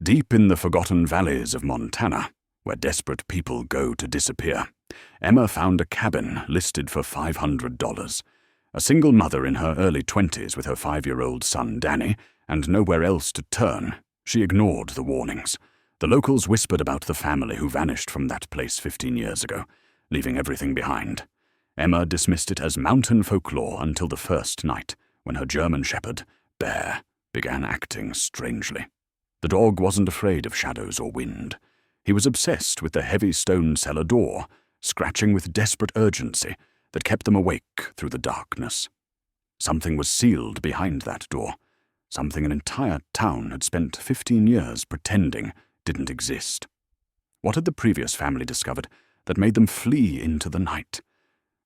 Deep in the forgotten valleys of Montana, where desperate people go to disappear, Emma found a cabin listed for $500. A single mother in her early 20s with her 5-year-old son Danny, and nowhere else to turn, she ignored the warnings. The locals whispered about the family who vanished from that place 15 years ago, leaving everything behind. Emma dismissed it as mountain folklore until the first night, when her German shepherd, Bear, began acting strangely. The dog wasn't afraid of shadows or wind. He was obsessed with the heavy stone cellar door, scratching with desperate urgency that kept them awake through the darkness. Something was sealed behind that door, something an entire town had spent 15 years pretending didn't exist. What had the previous family discovered that made them flee into the night?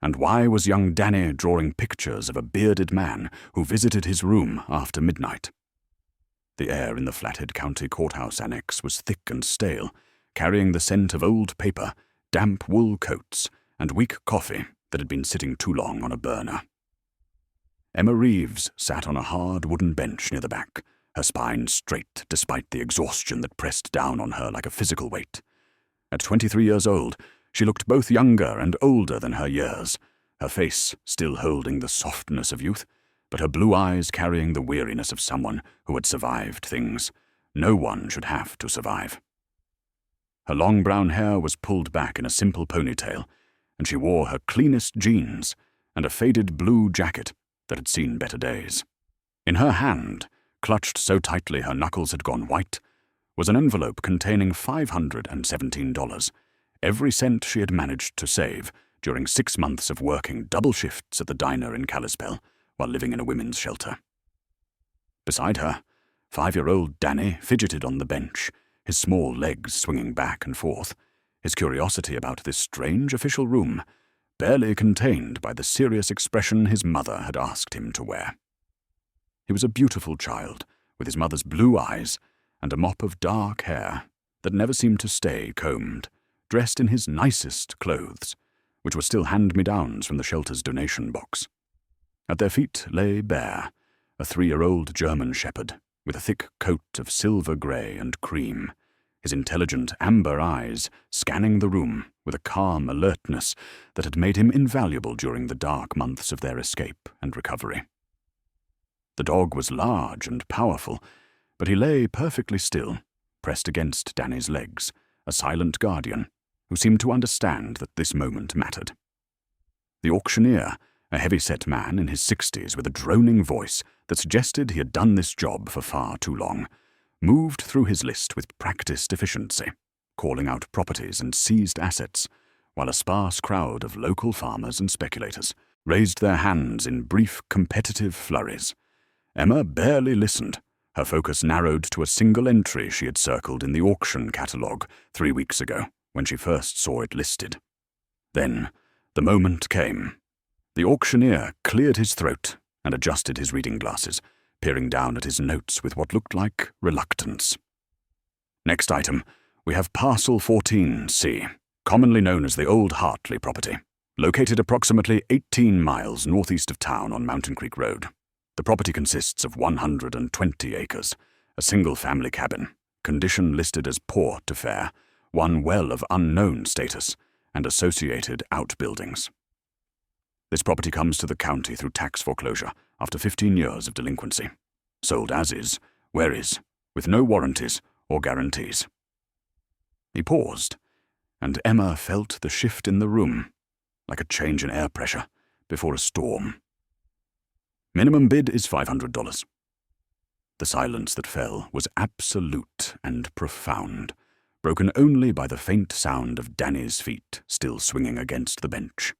And why was young Danny drawing pictures of a bearded man who visited his room after midnight? The air in the Flathead County Courthouse Annex was thick and stale, carrying the scent of old paper, damp wool coats, and weak coffee that had been sitting too long on a burner. Emma Reeves sat on a hard wooden bench near the back, her spine straight despite the exhaustion that pressed down on her like a physical weight. At 23 years old, she looked both younger and older than her years, her face still holding the softness of youth, but her blue eyes carrying the weariness of someone who had survived things no one should have to survive. Her long brown hair was pulled back in a simple ponytail, and she wore her cleanest jeans and a faded blue jacket that had seen better days. In her hand, clutched so tightly her knuckles had gone white, was an envelope containing $517, every cent she had managed to save during 6 months of working double shifts at the diner in Kalispell while living in a women's shelter. Beside her, 5-year-old Danny fidgeted on the bench, his small legs swinging back and forth, his curiosity about this strange official room barely contained by the serious expression his mother had asked him to wear. He was a beautiful child, with his mother's blue eyes and a mop of dark hair that never seemed to stay combed, dressed in his nicest clothes, which were still hand-me-downs from the shelter's donation box. At their feet lay Bear, a 3-year-old German shepherd, with a thick coat of silver grey and cream, his intelligent amber eyes scanning the room with a calm alertness that had made him invaluable during the dark months of their escape and recovery. The dog was large and powerful, but he lay perfectly still, pressed against Danny's legs, a silent guardian who seemed to understand that this moment mattered. The auctioneer, a heavy-set man in his 60s with a droning voice that suggested he had done this job for far too long, moved through his list with practiced efficiency, calling out properties and seized assets, while a sparse crowd of local farmers and speculators raised their hands in brief competitive flurries. Emma barely listened, her focus narrowed to a single entry she had circled in the auction catalogue 3 weeks ago when she first saw it listed. Then, the moment came. The auctioneer cleared his throat and adjusted his reading glasses, peering down at his notes with what looked like reluctance. Next item, we have Parcel 14C, commonly known as the Old Hartley property, located approximately 18 miles northeast of town on Mountain Creek Road. The property consists of 120 acres, a single-family cabin, condition listed as poor to fair, one well of unknown status, and associated outbuildings. This property comes to the county through tax foreclosure after 15 years of delinquency. Sold as is, where is, with no warranties or guarantees. He paused, and Emma felt the shift in the room, like a change in air pressure before a storm. Minimum bid is $500. The silence that fell was absolute and profound, broken only by the faint sound of Danny's feet still swinging against the bench.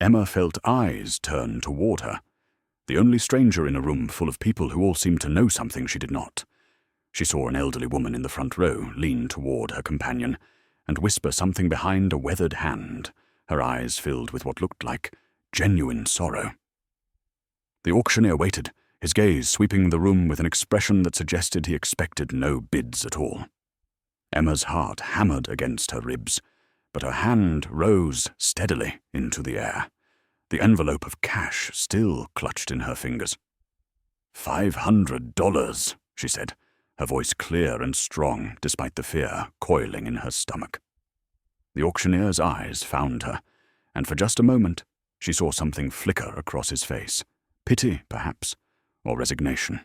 Emma felt eyes turn toward her, the only stranger in a room full of people who all seemed to know something she did not. She saw an elderly woman in the front row lean toward her companion and whisper something behind a weathered hand, her eyes filled with what looked like genuine sorrow. The auctioneer waited, his gaze sweeping the room with an expression that suggested he expected no bids at all. Emma's heart hammered against her ribs, but her hand rose steadily into the air, the envelope of cash still clutched in her fingers. $500, she said, her voice clear and strong despite the fear coiling in her stomach. The auctioneer's eyes found her, and for just a moment she saw something flicker across his face. Pity, perhaps, or resignation.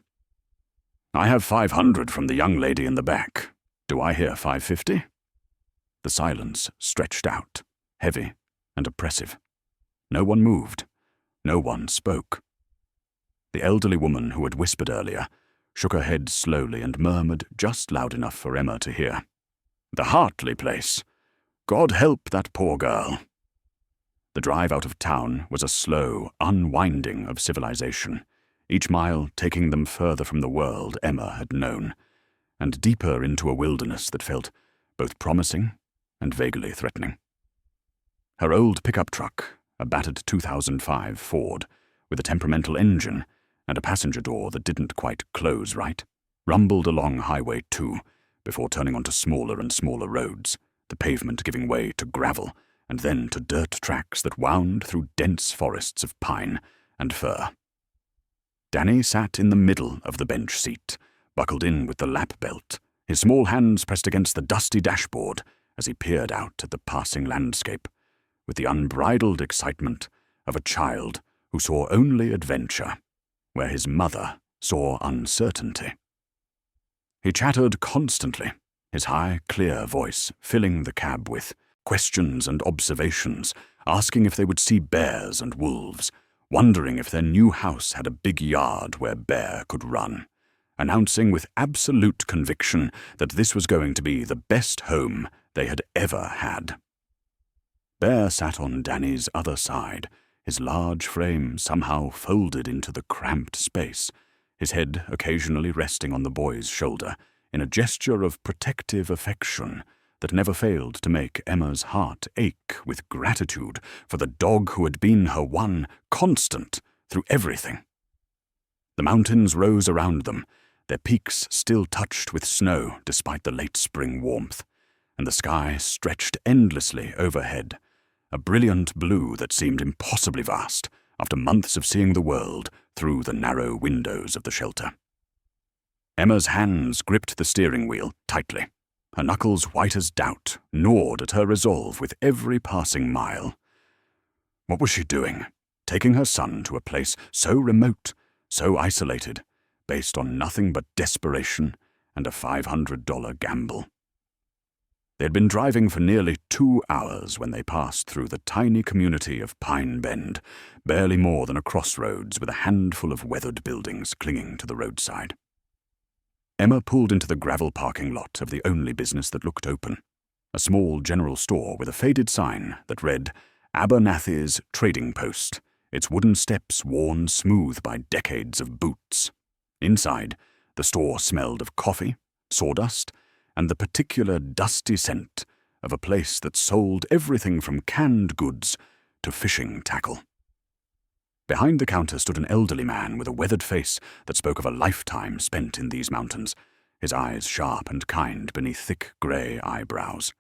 "I have 500 from the young lady in the back. Do I hear 550? The silence stretched out, heavy and oppressive. No one moved. No one spoke. The elderly woman who had whispered earlier shook her head slowly and murmured just loud enough for Emma to hear. "The Hartley place. God help that poor girl." The drive out of town was a slow unwinding of civilization, each mile taking them further from the world Emma had known, and deeper into a wilderness that felt both promising and vaguely threatening. Her old pickup truck, a battered 2005 Ford, with a temperamental engine and a passenger door that didn't quite close right, rumbled along Highway 2 before turning onto smaller and smaller roads, the pavement giving way to gravel and then to dirt tracks that wound through dense forests of pine and fir. Danny sat in the middle of the bench seat, buckled in with the lap belt, his small hands pressed against the dusty dashboard as he peered out at the passing landscape, with the unbridled excitement of a child who saw only adventure, where his mother saw uncertainty. He chattered constantly, his high, clear voice filling the cab with questions and observations, asking if they would see bears and wolves, wondering if their new house had a big yard where Bear could run, announcing with absolute conviction that this was going to be the best home they had ever had. Bear sat on Danny's other side, his large frame somehow folded into the cramped space, his head occasionally resting on the boy's shoulder in a gesture of protective affection that never failed to make Emma's heart ache with gratitude for the dog who had been her one constant through everything. The mountains rose around them, their peaks still touched with snow despite the late spring warmth, and the sky stretched endlessly overhead, a brilliant blue that seemed impossibly vast after months of seeing the world through the narrow windows of the shelter. Emma's hands gripped the steering wheel tightly. Her knuckles white as doubt gnawed at her resolve with every passing mile. What was she doing, taking her son to a place so remote, so isolated, based on nothing but desperation and a $500 gamble? They had been driving for nearly 2 hours when they passed through the tiny community of Pine Bend, barely more than a crossroads with a handful of weathered buildings clinging to the roadside. Emma pulled into the gravel parking lot of the only business that looked open, a small general store with a faded sign that read Abernathy's Trading Post, its wooden steps worn smooth by decades of boots. Inside, the store smelled of coffee, sawdust, and the particular dusty scent of a place that sold everything from canned goods to fishing tackle. Behind the counter stood an elderly man with a weathered face that spoke of a lifetime spent in these mountains, his eyes sharp and kind beneath thick grey eyebrows.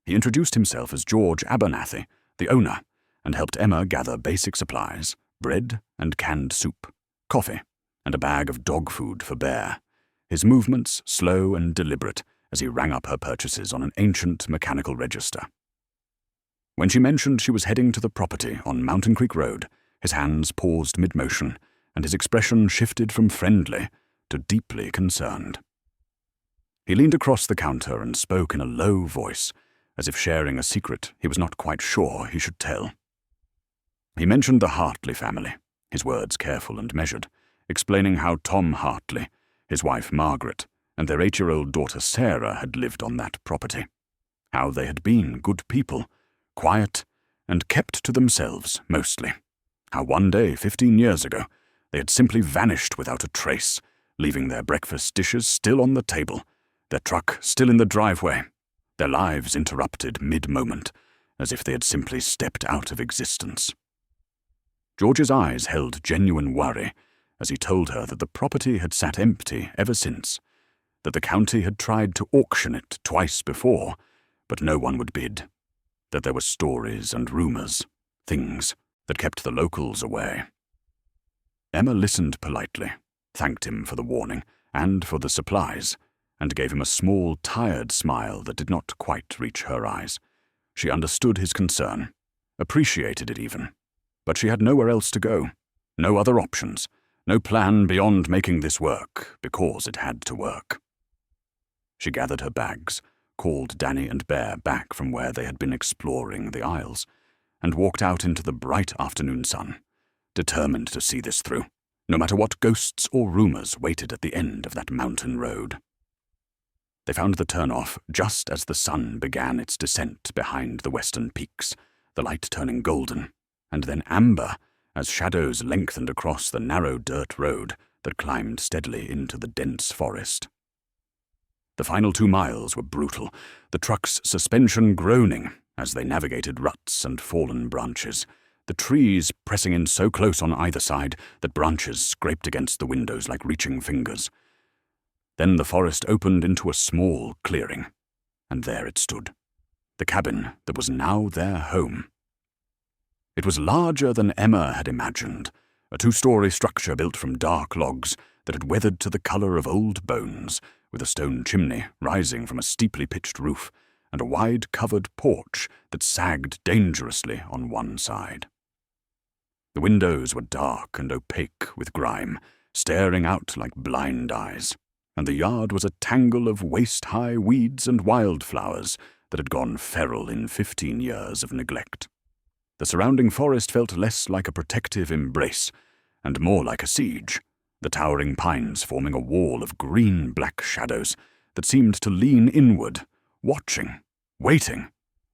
He introduced himself as George Abernathy, the owner, and helped Emma gather basic supplies, bread and canned soup, coffee, and a bag of dog food for Bear, his movements slow and deliberate as he rang up her purchases on an ancient mechanical register. When she mentioned she was heading to the property on Mountain Creek Road, his hands paused mid-motion, and his expression shifted from friendly to deeply concerned. He leaned across the counter and spoke in a low voice, as if sharing a secret he was not quite sure he should tell. He mentioned the Hartley family, his words careful and measured, explaining how Tom Hartley, his wife Margaret, and their 8-year-old daughter Sarah had lived on that property, how they had been good people, quiet, and kept to themselves mostly. How one day, 15 years ago, they had simply vanished without a trace, leaving their breakfast dishes still on the table, their truck still in the driveway, their lives interrupted mid-moment, as if they had simply stepped out of existence. George's eyes held genuine worry as he told her that the property had sat empty ever since, that the county had tried to auction it twice before, but no one would bid, that there were stories and rumors, things that kept the locals away. Emma listened politely, thanked him for the warning and for the supplies, and gave him a small, tired smile that did not quite reach her eyes. She understood his concern, appreciated it even. But she had nowhere else to go, no other options, no plan beyond making this work because it had to work. She gathered her bags, called Danny and Bear back from where they had been exploring the Isles, and walked out into the bright afternoon sun, determined to see this through, no matter what ghosts or rumors waited at the end of that mountain road. They found the turnoff just as the sun began its descent behind the western peaks, the light turning golden, and then amber as shadows lengthened across the narrow dirt road that climbed steadily into the dense forest. The final 2 miles were brutal, the truck's suspension groaning as they navigated ruts and fallen branches, the trees pressing in so close on either side that branches scraped against the windows like reaching fingers. Then the forest opened into a small clearing, and there it stood, the cabin that was now their home. It was larger than Emma had imagined, a 2-story structure built from dark logs that had weathered to the color of old bones, with a stone chimney rising from a steeply pitched roof and a wide covered porch that sagged dangerously on one side. The windows were dark and opaque with grime, staring out like blind eyes, and the yard was a tangle of waist-high weeds and wildflowers that had gone feral in 15 years of neglect. The surrounding forest felt less like a protective embrace and more like a siege, the towering pines forming a wall of green-black shadows that seemed to lean inward, watching, waiting,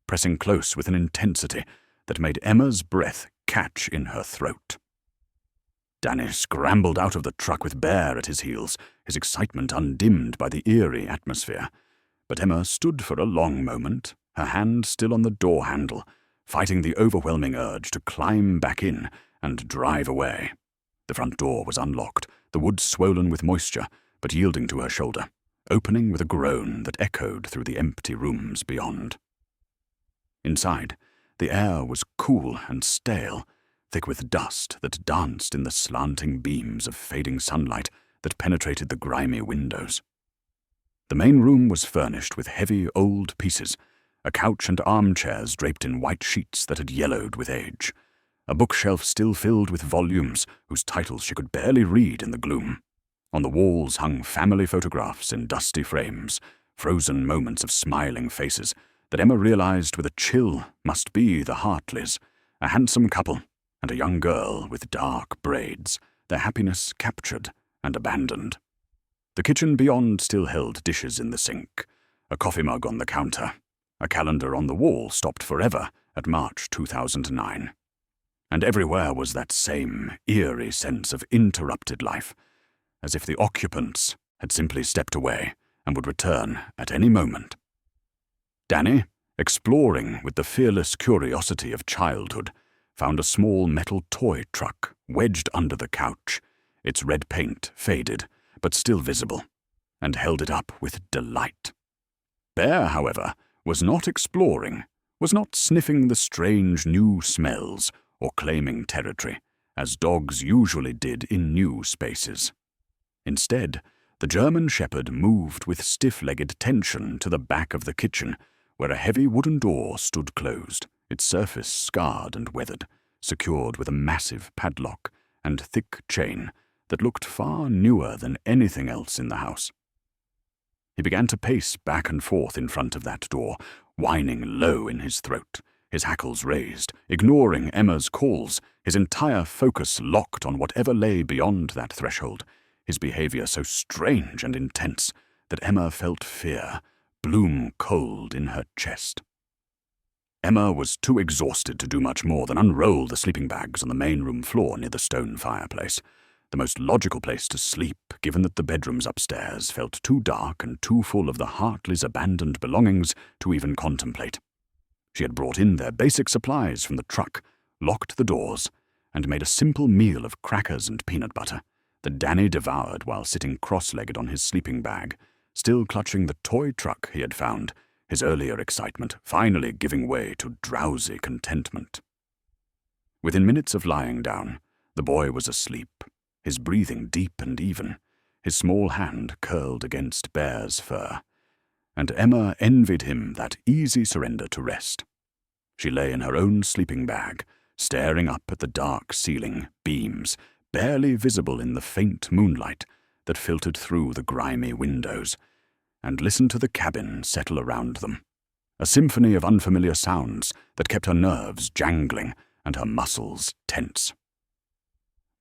pressing close with an intensity that made Emma's breath catch in her throat. Danny scrambled out of the truck with Bear at his heels, his excitement undimmed by the eerie atmosphere. But Emma stood for a long moment, her hand still on the door handle, fighting the overwhelming urge to climb back in and drive away. The front door was unlocked, the wood swollen with moisture, but yielding to her shoulder, opening with a groan that echoed through the empty rooms beyond. Inside, the air was cool and stale, thick with dust that danced in the slanting beams of fading sunlight that penetrated the grimy windows. The main room was furnished with heavy old pieces, a couch and armchairs draped in white sheets that had yellowed with age, a bookshelf still filled with volumes whose titles she could barely read in the gloom. On the walls hung family photographs in dusty frames, frozen moments of smiling faces that Emma realized with a chill must be the Hartleys, a handsome couple and a young girl with dark braids, their happiness captured and abandoned. The kitchen beyond still held dishes in the sink, a coffee mug on the counter, a calendar on the wall stopped forever at March 2009. And everywhere was that same eerie sense of interrupted life, as if the occupants had simply stepped away and would return at any moment. Danny, exploring with the fearless curiosity of childhood, found a small metal toy truck wedged under the couch, its red paint faded but still visible, and held it up with delight. Bear, however, was not exploring, was not sniffing the strange new smells or claiming territory, as dogs usually did in new spaces. Instead, the German Shepherd moved with stiff-legged tension to the back of the kitchen, where a heavy wooden door stood closed, its surface scarred and weathered, secured with a massive padlock and thick chain that looked far newer than anything else in the house. He began to pace back and forth in front of that door, whining low in his throat, his hackles raised, ignoring Emma's calls, his entire focus locked on whatever lay beyond that threshold, his behavior so strange and intense that Emma felt fear bloom cold in her chest. Emma was too exhausted to do much more than unroll the sleeping bags on the main room floor near the stone fireplace, the most logical place to sleep, given that the bedrooms upstairs felt too dark and too full of the Hartleys' abandoned belongings to even contemplate. She had brought in their basic supplies from the truck, locked the doors, and made a simple meal of crackers and peanut butter that Danny devoured while sitting cross-legged on his sleeping bag, still clutching the toy truck he had found, his earlier excitement finally giving way to drowsy contentment. Within minutes of lying down, the boy was asleep, his breathing deep and even, his small hand curled against Bear's fur, and Emma envied him that easy surrender to rest. She lay in her own sleeping bag, staring up at the dark ceiling beams, barely visible in the faint moonlight that filtered through the grimy windows, and listened to the cabin settle around them, a symphony of unfamiliar sounds that kept her nerves jangling and her muscles tense.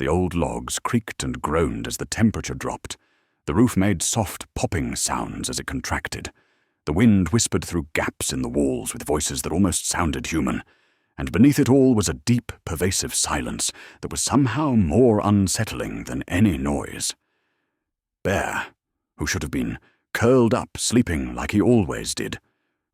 The old logs creaked and groaned as the temperature dropped. The roof made soft popping sounds as it contracted. The wind whispered through gaps in the walls with voices that almost sounded human, and beneath it all was a deep, pervasive silence that was somehow more unsettling than any noise. Bear, who should have been curled up, sleeping like he always did,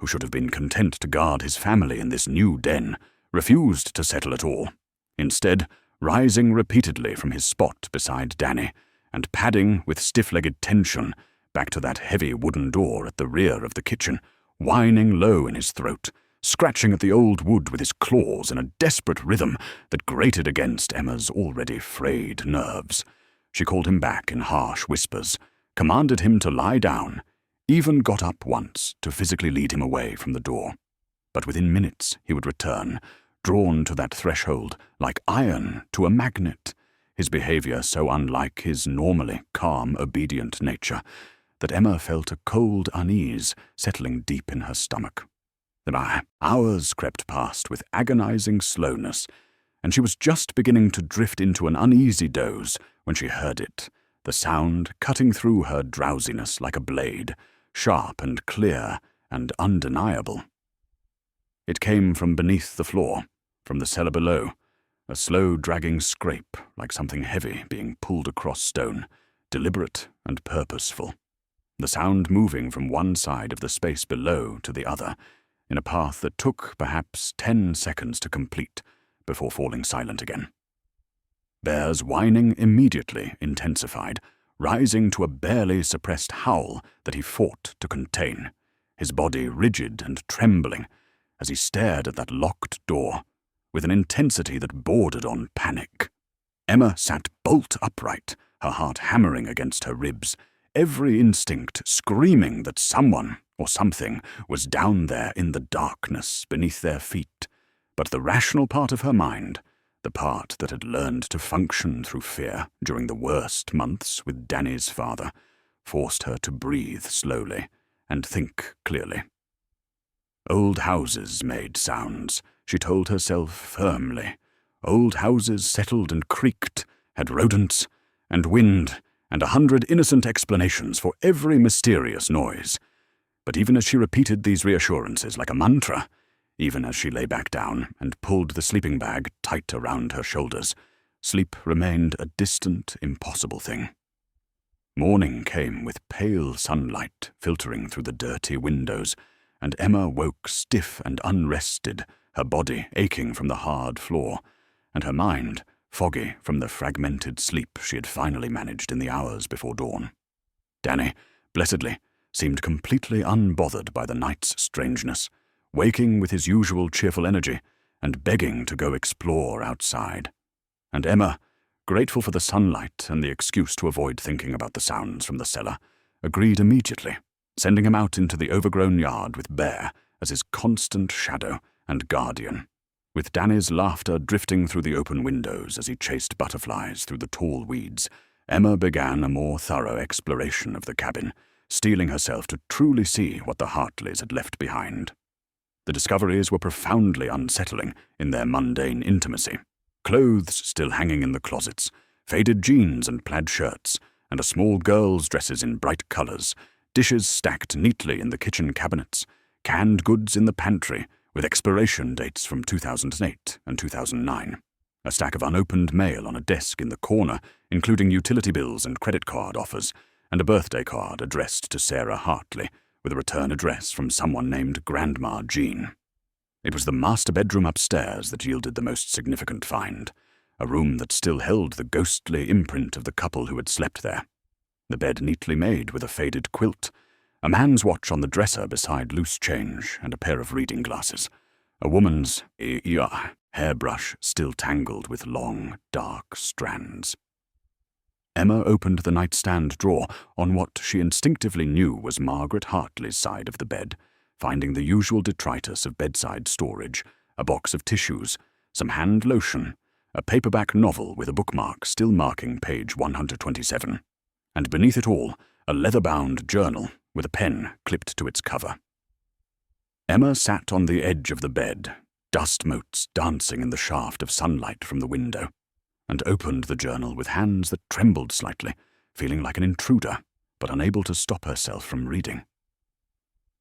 who should have been content to guard his family in this new den, refused to settle at all, instead rising repeatedly from his spot beside Danny and padding with stiff-legged tension back to that heavy wooden door at the rear of the kitchen, whining low in his throat, scratching at the old wood with his claws in a desperate rhythm that grated against Emma's already frayed nerves. She called him back in harsh whispers, commanded him to lie down, even got up once to physically lead him away from the door. But within minutes he would return, drawn to that threshold like iron to a magnet, his behavior so unlike his normally calm, obedient nature that Emma felt a cold unease settling deep in her stomach. Then hours crept past with agonizing slowness, and she was just beginning to drift into an uneasy doze when she heard it, the sound cutting through her drowsiness like a blade, sharp and clear and undeniable. It came from beneath the floor, from the cellar below, a slow dragging scrape like something heavy being pulled across stone, deliberate and purposeful. The sound moving from one side of the space below to the other, in a path that took perhaps 10 seconds to complete before falling silent again. Bear's whining immediately intensified, rising to a barely suppressed howl that he fought to contain, his body rigid and trembling as he stared at that locked door with an intensity that bordered on panic. Emma sat bolt upright, her heart hammering against her ribs, every instinct screaming that someone or something was down there in the darkness beneath their feet. But the rational part of her mind, the part that had learned to function through fear during the worst months with Danny's father, forced her to breathe slowly and think clearly. Old houses made sounds, she told herself firmly. Old houses settled and creaked, had rodents and wind and 100 innocent explanations for every mysterious noise. But even as she repeated these reassurances like a mantra, even as she lay back down and pulled the sleeping bag tight around her shoulders, sleep remained a distant, impossible thing. Morning came with pale sunlight filtering through the dirty windows, and Emma woke stiff and unrested, her body aching from the hard floor, and her mind foggy from the fragmented sleep she had finally managed in the hours before dawn. Danny, blessedly, seemed completely unbothered by the night's strangeness, waking with his usual cheerful energy and begging to go explore outside. And Emma, grateful for the sunlight and the excuse to avoid thinking about the sounds from the cellar, agreed immediately, sending him out into the overgrown yard with Bear as his constant shadow and guardian, with Danny's laughter drifting through the open windows as he chased butterflies through the tall weeds. Emma began a more thorough exploration of the cabin, steeling herself to truly see what the Hartleys had left behind. The discoveries were profoundly unsettling in their mundane intimacy. Clothes still hanging in the closets, faded jeans and plaid shirts, and a small girl's dresses in bright colors, dishes stacked neatly in the kitchen cabinets, canned goods in the pantry with expiration dates from 2008 and 2009, a stack of unopened mail on a desk in the corner, including utility bills and credit card offers, and a birthday card addressed to Sarah Hartley, with a return address from someone named Grandma Jean. It was the master bedroom upstairs that yielded the most significant find, a room that still held the ghostly imprint of the couple who had slept there. The bed neatly made with a faded quilt, a man's watch on the dresser beside loose change and a pair of reading glasses, a woman's hairbrush still tangled with long, dark strands. Emma opened the nightstand drawer on what she instinctively knew was Margaret Hartley's side of the bed, finding the usual detritus of bedside storage, a box of tissues, some hand lotion, a paperback novel with a bookmark still marking page 127, and beneath it all, a leather-bound journal with a pen clipped to its cover. Emma sat on the edge of the bed, dust motes dancing in the shaft of sunlight from the window, and opened the journal with hands that trembled slightly, feeling like an intruder, but unable to stop herself from reading.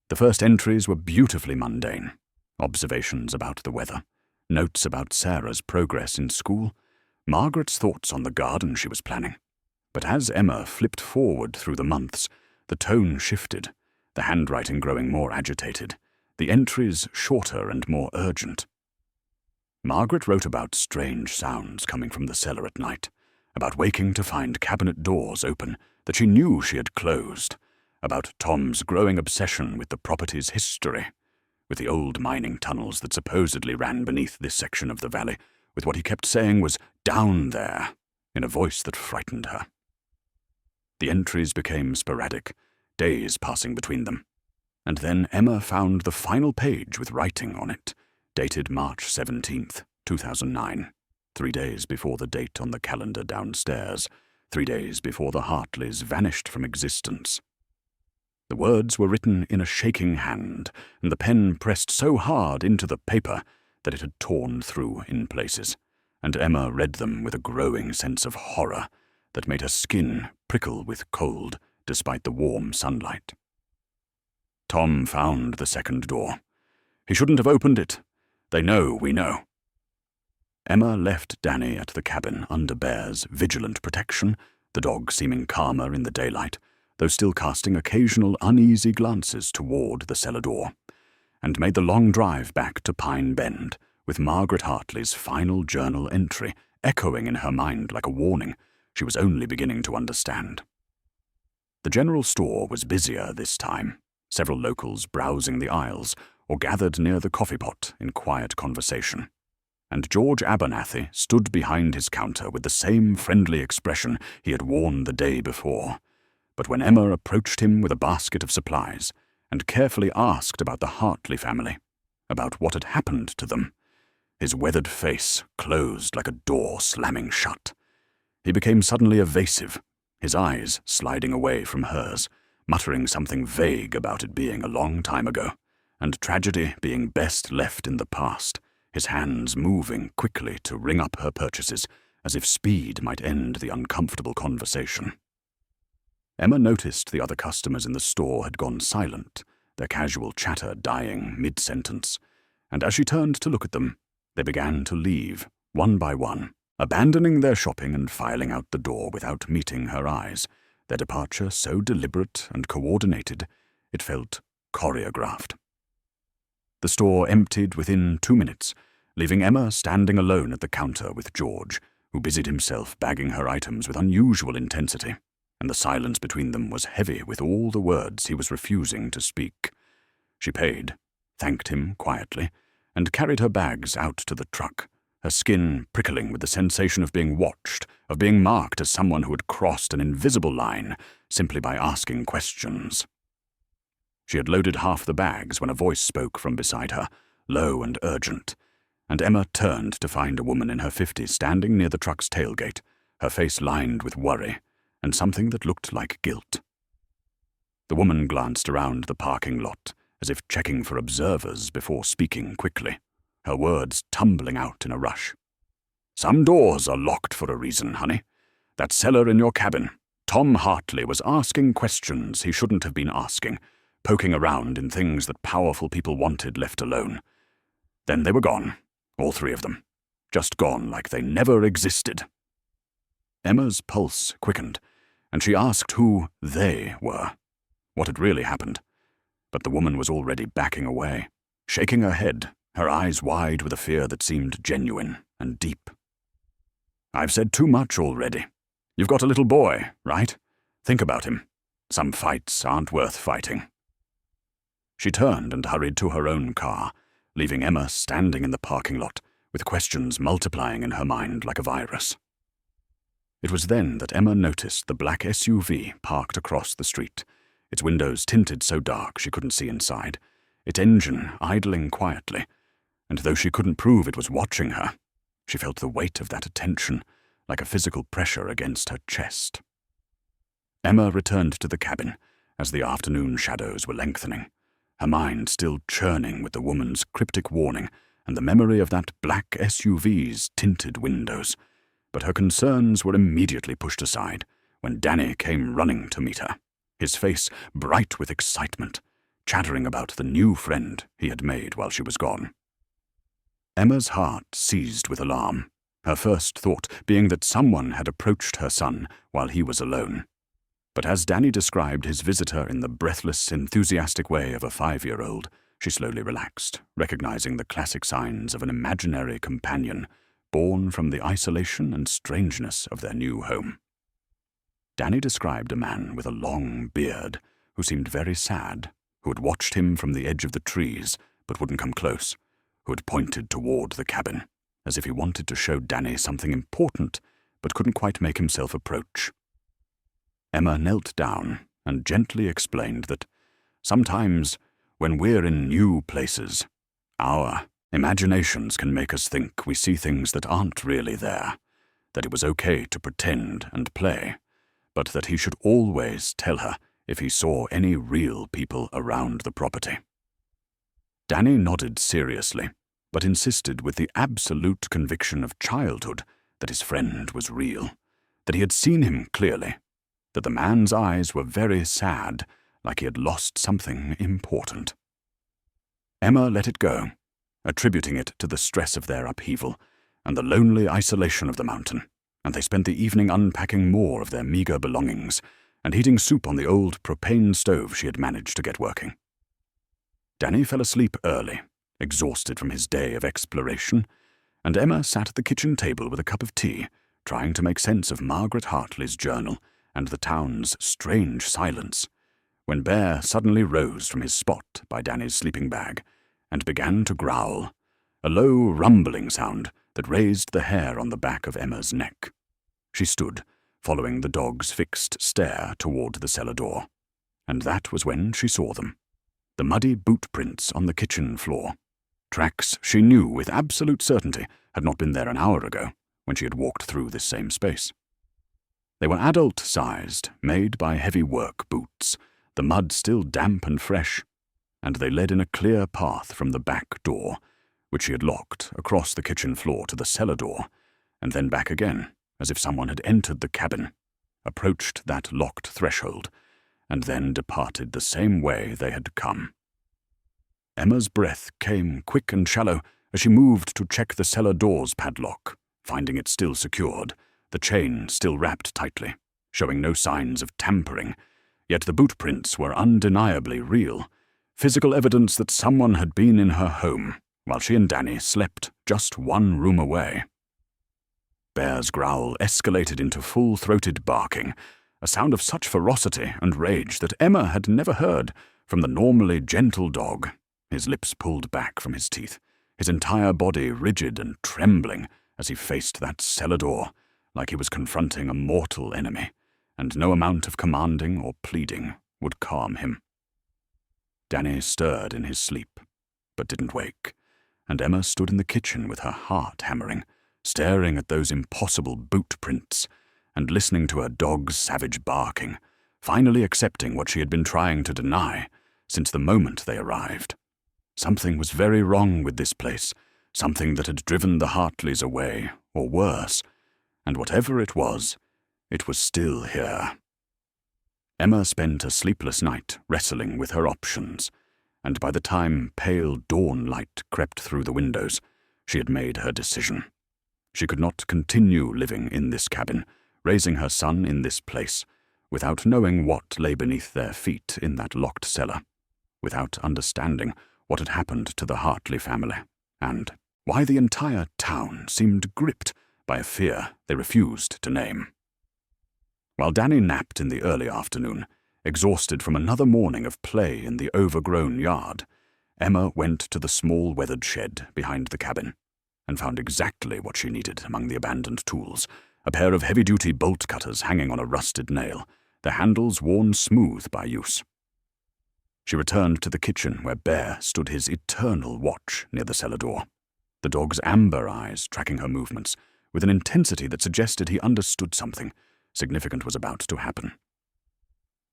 The first entries were beautifully mundane. Observations about the weather, notes about Sarah's progress in school, Margaret's thoughts on the garden she was planning. But as Emma flipped forward through the months, the tone shifted, the handwriting growing more agitated, the entries shorter and more urgent. Margaret wrote about strange sounds coming from the cellar at night, about waking to find cabinet doors open that she knew she had closed, about Tom's growing obsession with the property's history, with the old mining tunnels that supposedly ran beneath this section of the valley, with what he kept saying was "down there," in a voice that frightened her. The entries became sporadic, days passing between them, and then Emma found the final page with writing on it, dated March 17th, 2009, 3 days before the date on the calendar downstairs, 3 days before the Hartleys vanished from existence. The words were written in a shaking hand, and the pen pressed so hard into the paper that it had torn through in places, and Emma read them with a growing sense of horror that made her skin prickle with cold despite the warm sunlight. Tom found the second door. He shouldn't have opened it. They know we know. Emma left Danny at the cabin under Bear's vigilant protection, the dog seeming calmer in the daylight, though still casting occasional uneasy glances toward the cellar door, and made the long drive back to Pine Bend, with Margaret Hartley's final journal entry echoing in her mind like a warning she was only beginning to understand. The general store was busier this time, several locals browsing the aisles or gathered near the coffee pot in quiet conversation, and George Abernathy stood behind his counter with the same friendly expression he had worn the day before. But when Emma approached him with a basket of supplies and carefully asked about the Hartley family, about what had happened to them, his weathered face closed like a door slamming shut. He became suddenly evasive, his eyes sliding away from hers, muttering something vague about it being a long time ago, and tragedy being best left in the past, his hands moving quickly to ring up her purchases, as if speed might end the uncomfortable conversation. Emma noticed the other customers in the store had gone silent, their casual chatter dying mid-sentence, and as she turned to look at them, they began to leave, one by one, abandoning their shopping and filing out the door without meeting her eyes, their departure so deliberate and coordinated it felt choreographed. The store emptied within 2 minutes, leaving Emma standing alone at the counter with George, who busied himself bagging her items with unusual intensity, and the silence between them was heavy with all the words he was refusing to speak. She paid, thanked him quietly, and carried her bags out to the truck, her skin prickling with the sensation of being watched, of being marked as someone who had crossed an invisible line simply by asking questions. She had loaded half the bags when a voice spoke from beside her, low and urgent, and Emma turned to find a woman in her 50s standing near the truck's tailgate, her face lined with worry and something that looked like guilt. The woman glanced around the parking lot, as if checking for observers before speaking quickly, her words tumbling out in a rush. "Some doors are locked for a reason, honey. That cellar in your cabin. Tom Hartley was asking questions he shouldn't have been asking, poking around in things that powerful people wanted left alone. Then they were gone, all 3 of them. Just gone like they never existed." Emma's pulse quickened, and she asked who they were, what had really happened. But the woman was already backing away, shaking her head, her eyes wide with a fear that seemed genuine and deep. "I've said too much already. You've got a little boy, right? Think about him. Some fights aren't worth fighting." She turned and hurried to her own car, leaving Emma standing in the parking lot with questions multiplying in her mind like a virus. It was then that Emma noticed the black SUV parked across the street, its windows tinted so dark she couldn't see inside, its engine idling quietly, and though she couldn't prove it was watching her, she felt the weight of that attention like a physical pressure against her chest. Emma returned to the cabin as the afternoon shadows were lengthening, her mind still churning with the woman's cryptic warning and the memory of that black SUV's tinted windows. But her concerns were immediately pushed aside when Danny came running to meet her, his face bright with excitement, chattering about the new friend he had made while she was gone. Emma's heart seized with alarm, her first thought being that someone had approached her son while he was alone. But as Danny described his visitor in the breathless, enthusiastic way of a 5-year-old, she slowly relaxed, recognizing the classic signs of an imaginary companion born from the isolation and strangeness of their new home. Danny described a man with a long beard who seemed very sad, who had watched him from the edge of the trees but wouldn't come close, who had pointed toward the cabin, as if he wanted to show Danny something important but couldn't quite make himself approach. Emma knelt down and gently explained that sometimes when we're in new places, our imaginations can make us think we see things that aren't really there, that it was okay to pretend and play, but that he should always tell her if he saw any real people around the property. Danny nodded seriously, but insisted with the absolute conviction of childhood that his friend was real, that he had seen him clearly, that the man's eyes were very sad, like he had lost something important. Emma let it go, attributing it to the stress of their upheaval and the lonely isolation of the mountain, and they spent the evening unpacking more of their meager belongings and heating soup on the old propane stove she had managed to get working. Danny fell asleep early, exhausted from his day of exploration, and Emma sat at the kitchen table with a cup of tea, trying to make sense of Margaret Hartley's journal and the town's strange silence, when Bear suddenly rose from his spot by Danny's sleeping bag and began to growl, a low rumbling sound that raised the hair on the back of Emma's neck. She stood, following the dog's fixed stare toward the cellar door, and that was when she saw them, the muddy boot prints on the kitchen floor, tracks she knew with absolute certainty had not been there an hour ago when she had walked through this same space. They were adult-sized, made by heavy work boots, the mud still damp and fresh, and they led in a clear path from the back door, which she had locked, across the kitchen floor to the cellar door, and then back again, as if someone had entered the cabin, approached that locked threshold, and then departed the same way they had come. Emma's breath came quick and shallow as she moved to check the cellar door's padlock, finding it still secured, the chain still wrapped tightly, showing no signs of tampering, yet the boot prints were undeniably real, physical evidence that someone had been in her home while she and Danny slept just one room away. Bear's growl escalated into full-throated barking, a sound of such ferocity and rage that Emma had never heard from the normally gentle dog, his lips pulled back from his teeth, his entire body rigid and trembling as he faced that cellar door, like he was confronting a mortal enemy, and no amount of commanding or pleading would calm him. Danny stirred in his sleep, but didn't wake, and Emma stood in the kitchen with her heart hammering, staring at those impossible boot prints, and listening to her dog's savage barking, finally accepting what she had been trying to deny since the moment they arrived. Something was very wrong with this place, something that had driven the Hartleys away, or worse, and whatever it was still here. Emma spent a sleepless night wrestling with her options, and by the time pale dawn light crept through the windows, she had made her decision. She could not continue living in this cabin, raising her son in this place, without knowing what lay beneath their feet in that locked cellar, without understanding what had happened to the Hartley family, and why the entire town seemed gripped by a fear they refused to name. While Danny napped in the early afternoon, exhausted from another morning of play in the overgrown yard, Emma went to the small weathered shed behind the cabin and found exactly what she needed among the abandoned tools, a pair of heavy-duty bolt cutters hanging on a rusted nail, their handles worn smooth by use. She returned to the kitchen where Bear stood his eternal watch near the cellar door, the dog's amber eyes tracking her movements with an intensity that suggested he understood something significant was about to happen.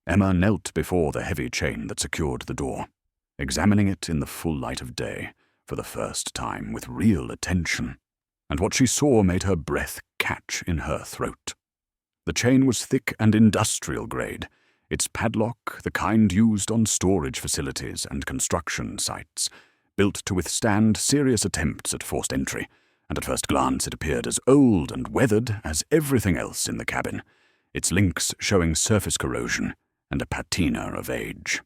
Emma knelt before the heavy chain that secured the door, examining it in the full light of day for the first time with real attention, and what she saw made her breath catch in her throat. The chain was thick and industrial grade, its padlock the kind used on storage facilities and construction sites, built to withstand serious attempts at forced entry, and at first glance it appeared as old and weathered as everything else in the cabin, its links showing surface corrosion and a patina of age.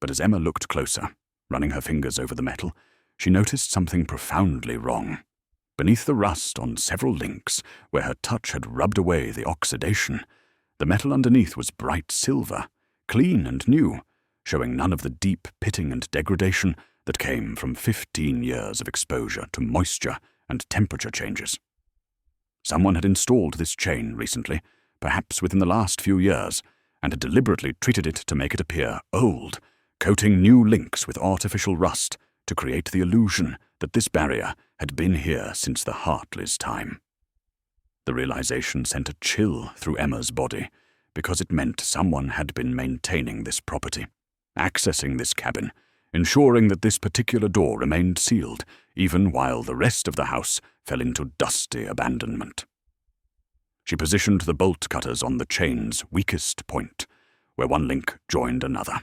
But as Emma looked closer, running her fingers over the metal, she noticed something profoundly wrong. Beneath the rust on several links, where her touch had rubbed away the oxidation, the metal underneath was bright silver, clean and new, showing none of the deep pitting and degradation that came from 15 years of exposure to moisture and temperature changes. Someone had installed this chain recently, perhaps within the last few years, and had deliberately treated it to make it appear old, coating new links with artificial rust to create the illusion that this barrier had been here since the Hartley's time. The realization sent a chill through Emma's body, because it meant someone had been maintaining this property, accessing this cabin, ensuring that this particular door remained sealed, even while the rest of the house fell into dusty abandonment. She positioned the bolt cutters on the chain's weakest point, where one link joined another,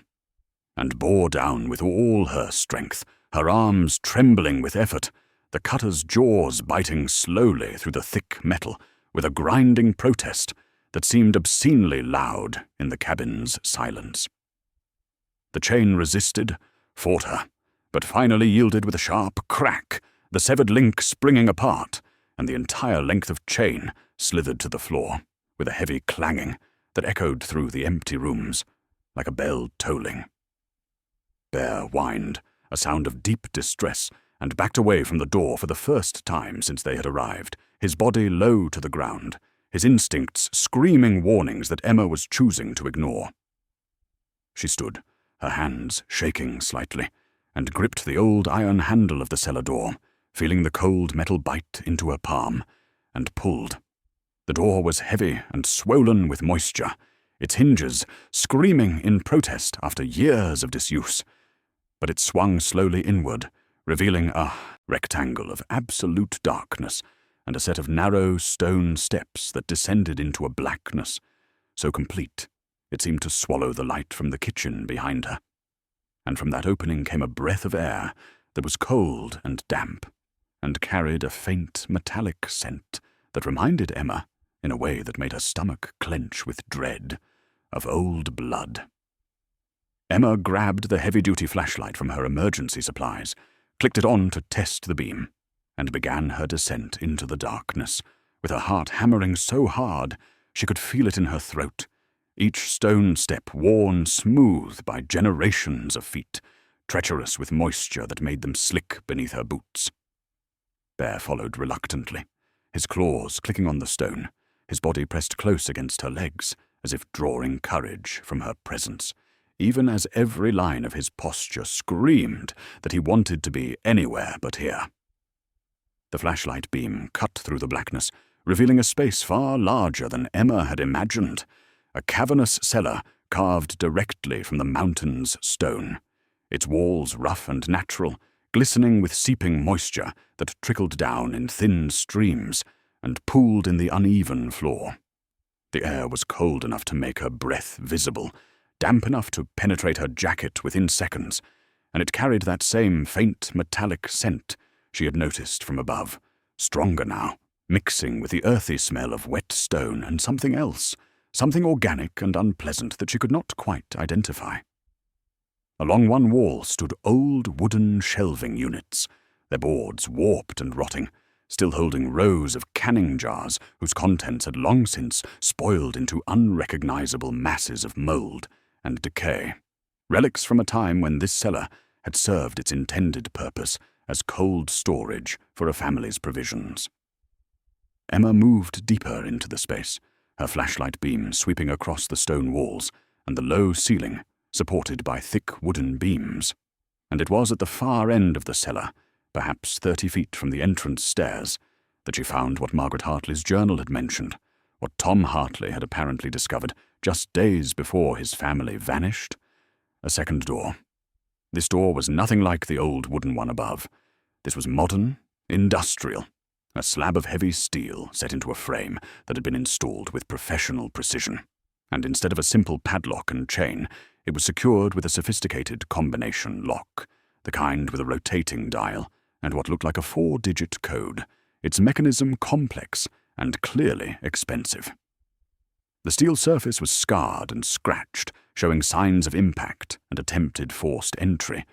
and bore down with all her strength, her arms trembling with effort, the cutter's jaws biting slowly through the thick metal with a grinding protest that seemed obscenely loud in the cabin's silence. The chain resisted, fought her, but finally yielded with a sharp crack, the severed link springing apart, and the entire length of chain slithered to the floor with a heavy clanging that echoed through the empty rooms like a bell tolling. Bear whined, a sound of deep distress, and backed away from the door for the first time since they had arrived, his body low to the ground, his instincts screaming warnings that Emma was choosing to ignore. She stood, her hands shaking slightly, and gripped the old iron handle of the cellar door, feeling the cold metal bite into her palm, and pulled. The door was heavy and swollen with moisture, its hinges screaming in protest after years of disuse, but it swung slowly inward, revealing a rectangle of absolute darkness and a set of narrow stone steps that descended into a blackness so complete it seemed to swallow the light from the kitchen behind her. And from that opening came a breath of air that was cold and damp, and carried a faint metallic scent that reminded Emma, in a way that made her stomach clench with dread, of old blood. Emma grabbed the heavy-duty flashlight from her emergency supplies, clicked it on to test the beam, and began her descent into the darkness, with her heart hammering so hard she could feel it in her throat, each stone step worn smooth by generations of feet, treacherous with moisture that made them slick beneath her boots. Bear followed reluctantly, his claws clicking on the stone, his body pressed close against her legs, as if drawing courage from her presence, even as every line of his posture screamed that he wanted to be anywhere but here. The flashlight beam cut through the blackness, revealing a space far larger than Emma had imagined, a cavernous cellar carved directly from the mountain's stone, its walls rough and natural, glistening with seeping moisture that trickled down in thin streams and pooled in the uneven floor. The air was cold enough to make her breath visible, damp enough to penetrate her jacket within seconds, and it carried that same faint metallic scent she had noticed from above, stronger now, mixing with the earthy smell of wet stone and something else, something organic and unpleasant that she could not quite identify. Along one wall stood old wooden shelving units, their boards warped and rotting, still holding rows of canning jars whose contents had long since spoiled into unrecognizable masses of mold and decay, relics from a time when this cellar had served its intended purpose as cold storage for a family's provisions. Emma moved deeper into the space, her flashlight beam sweeping across the stone walls and the low ceiling, supported by thick wooden beams. And it was at the far end of the cellar, perhaps 30 feet from the entrance stairs, that she found what Margaret Hartley's journal had mentioned, what Tom Hartley had apparently discovered just days before his family vanished. A second door. This door was nothing like the old wooden one above. This was modern, industrial, a slab of heavy steel set into a frame that had been installed with professional precision. And instead of a simple padlock and chain, it was secured with a sophisticated combination lock, the kind with a rotating dial and what looked like a 4-digit code, its mechanism complex and clearly expensive. The steel surface was scarred and scratched, showing signs of impact and attempted forced entry.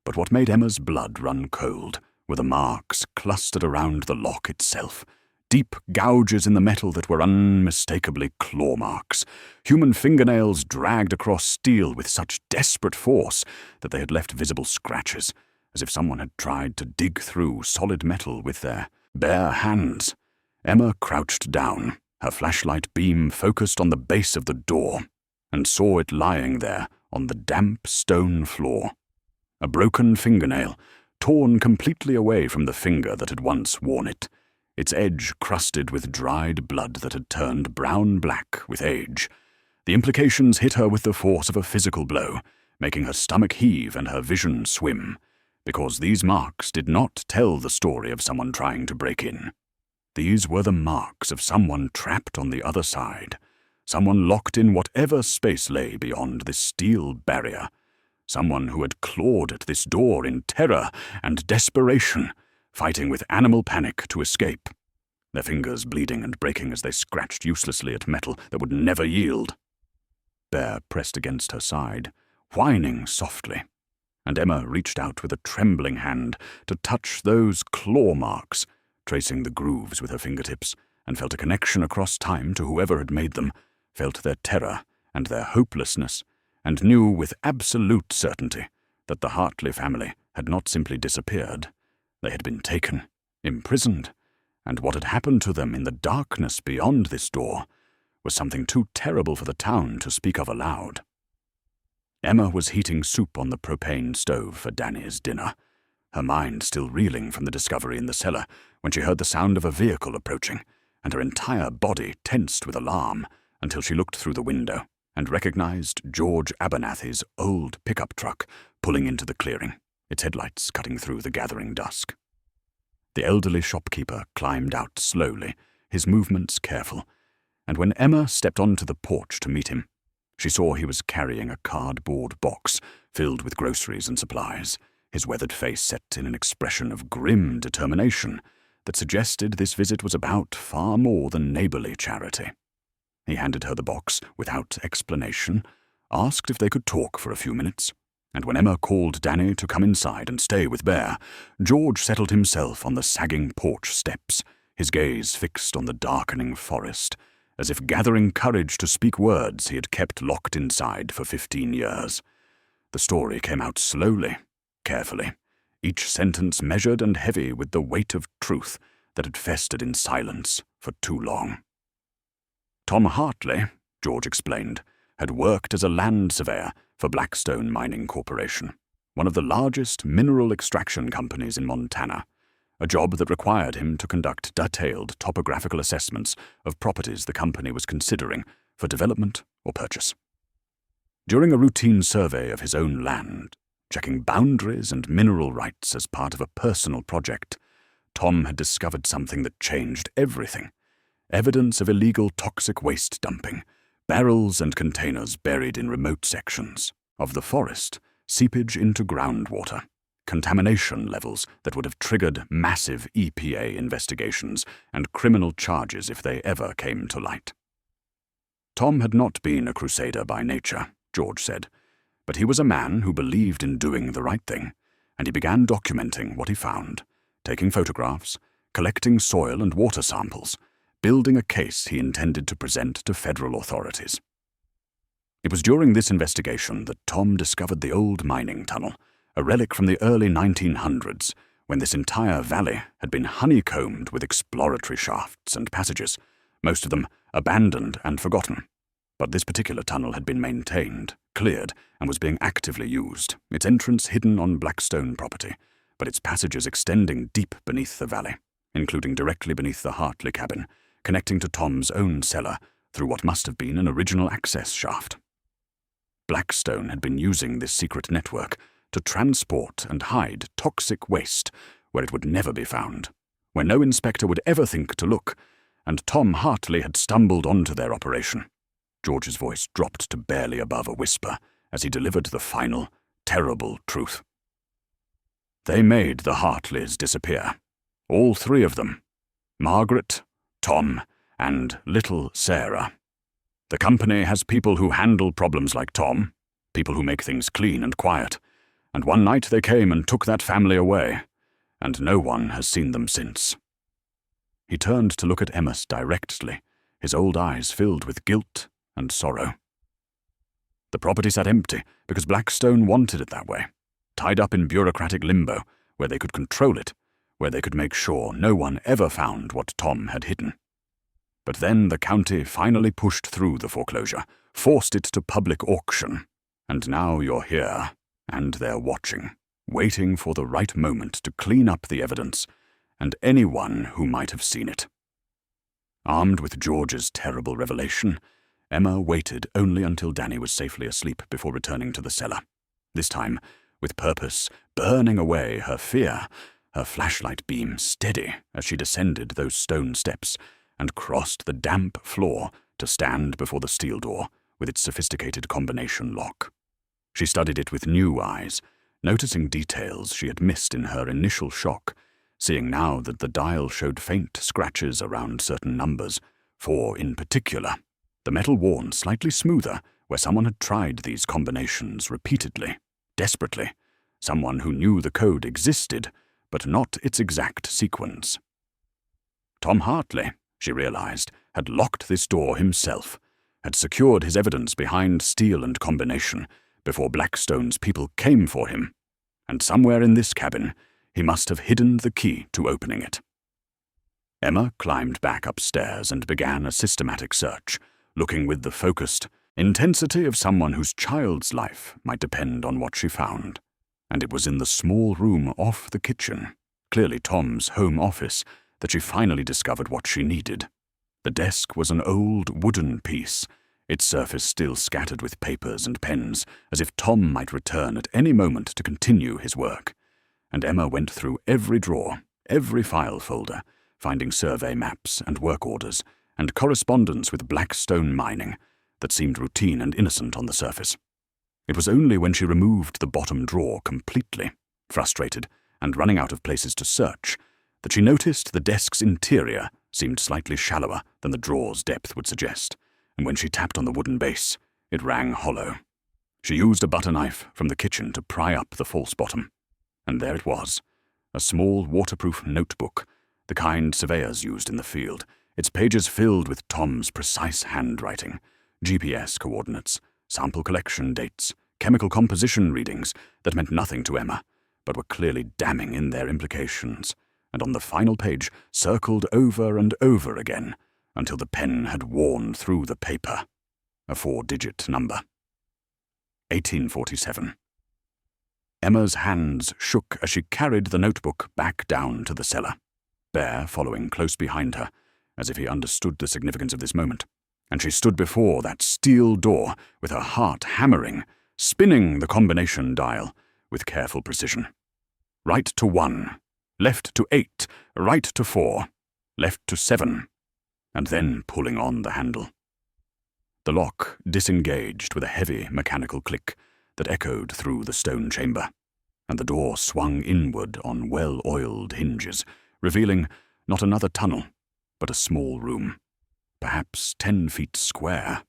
But what made Emma's blood run cold were the marks clustered around the lock itself, deep gouges in the metal that were unmistakably claw marks, human fingernails dragged across steel with such desperate force that they had left visible scratches, as if someone had tried to dig through solid metal with their bare hands. Emma crouched down, her flashlight beam focused on the base of the door, and saw it lying there on the damp stone floor. A broken fingernail, torn completely away from the finger that had once worn it, its edge crusted with dried blood that had turned brown-black with age. The implications hit her with the force of a physical blow, making her stomach heave and her vision swim, because these marks did not tell the story of someone trying to break in. These were the marks of someone trapped on the other side, someone locked in whatever space lay beyond this steel barrier, someone who had clawed at this door in terror and desperation, fighting with animal panic to escape, their fingers bleeding and breaking as they scratched uselessly at metal that would never yield. Bear pressed against her side, whining softly, and Emma reached out with a trembling hand to touch those claw marks, tracing the grooves with her fingertips, and felt a connection across time to whoever had made them, felt their terror and their hopelessness, and knew with absolute certainty that the Hartley family had not simply disappeared. They had been taken, imprisoned, and what had happened to them in the darkness beyond this door was something too terrible for the town to speak of aloud. Emma was heating soup on the propane stove for Danny's dinner, her mind still reeling from the discovery in the cellar when she heard the sound of a vehicle approaching, and her entire body tensed with alarm until she looked through the window and recognized George Abernathy's old pickup truck pulling into the clearing, its headlights cutting through the gathering dusk. The elderly shopkeeper climbed out slowly, his movements careful, and when Emma stepped onto the porch to meet him, she saw he was carrying a cardboard box filled with groceries and supplies, his weathered face set in an expression of grim determination that suggested this visit was about far more than neighborly charity. He handed her the box without explanation, asked if they could talk for a few minutes, and when Emma called Danny to come inside and stay with Bear, George settled himself on the sagging porch steps, his gaze fixed on the darkening forest, as if gathering courage to speak words he had kept locked inside for 15 years. The story came out slowly, carefully, each sentence measured and heavy with the weight of truth that had festered in silence for too long. Tom Hartley, George explained, had worked as a land surveyor for Blackstone Mining Corporation, one of the largest mineral extraction companies in Montana, a job that required him to conduct detailed topographical assessments of properties the company was considering for development or purchase. During a routine survey of his own land, checking boundaries and mineral rights as part of a personal project, Tom had discovered something that changed everything. Evidence of illegal toxic waste dumping, barrels and containers buried in remote sections of the forest, seepage into groundwater, contamination levels that would have triggered massive EPA investigations and criminal charges if they ever came to light. Tom had not been a crusader by nature, George said, but he was a man who believed in doing the right thing, and he began documenting what he found, taking photographs, collecting soil and water samples, building a case he intended to present to federal authorities. It was during this investigation that Tom discovered the old mining tunnel, a relic from the early 1900s, when this entire valley had been honeycombed with exploratory shafts and passages, most of them abandoned and forgotten. But this particular tunnel had been maintained, cleared, and was being actively used, its entrance hidden on Blackstone property, but its passages extending deep beneath the valley, including directly beneath the Hartley cabin, connecting to Tom's own cellar through what must have been an original access shaft. Blackstone had been using this secret network to transport and hide toxic waste where it would never be found, where no inspector would ever think to look, and Tom Hartley had stumbled onto their operation. George's voice dropped to barely above a whisper as he delivered the final, terrible truth. They made the Hartleys disappear. All three of them. Margaret, Tom, and little Sarah. The company has people who handle problems like Tom, people who make things clean and quiet, and one night they came and took that family away, and no one has seen them since. He turned to look at Emma directly, his old eyes filled with guilt and sorrow. The property sat empty because Blackstone wanted it that way, tied up in bureaucratic limbo, where they could control it, where they could make sure no one ever found what Tom had hidden. But then the county finally pushed through the foreclosure, forced it to public auction, and now you're here, and they're watching, waiting for the right moment to clean up the evidence and anyone who might have seen it. Armed with George's terrible revelation, Emma waited only until Danny was safely asleep before returning to the cellar. This time, with purpose, burning away her fear, her flashlight beam steady as she descended those stone steps and crossed the damp floor to stand before the steel door with its sophisticated combination lock. She studied it with new eyes, noticing details she had missed in her initial shock, seeing now that the dial showed faint scratches around certain numbers, 4 in particular, the metal worn slightly smoother where someone had tried these combinations repeatedly, desperately, someone who knew the code existed, but not its exact sequence. Tom Hartley, she realized, had locked this door himself, had secured his evidence behind steel and combination before Blackstone's people came for him, and somewhere in this cabin he must have hidden the key to opening it. Emma climbed back upstairs and began a systematic search, looking with the focused intensity of someone whose child's life might depend on what she found. And it was in the small room off the kitchen, clearly Tom's home office, that she finally discovered what she needed. The desk was an old wooden piece, its surface still scattered with papers and pens, as if Tom might return at any moment to continue his work. And Emma went through every drawer, every file folder, finding survey maps and work orders, and correspondence with Blackstone Mining that seemed routine and innocent on the surface. It was only when she removed the bottom drawer completely, frustrated and running out of places to search, that she noticed the desk's interior seemed slightly shallower than the drawer's depth would suggest, and when she tapped on the wooden base, it rang hollow. She used a butter knife from the kitchen to pry up the false bottom, and there it was, a small waterproof notebook, the kind surveyors used in the field, its pages filled with Tom's precise handwriting, GPS coordinates, sample collection dates, chemical composition readings that meant nothing to Emma, but were clearly damning in their implications, and on the final page circled over and over again until the pen had worn through the paper. A 4-digit number. 1847. Emma's hands shook as she carried the notebook back down to the cellar, Bear following close behind her, as if he understood the significance of this moment, and she stood before that steel door with her heart hammering, spinning the combination dial with careful precision. Right to 1, left to 8, right to 4, left to 7, and then pulling on the handle. The lock disengaged with a heavy mechanical click that echoed through the stone chamber, and the door swung inward on well-oiled hinges, revealing not another tunnel, but a small room, perhaps 10 feet square,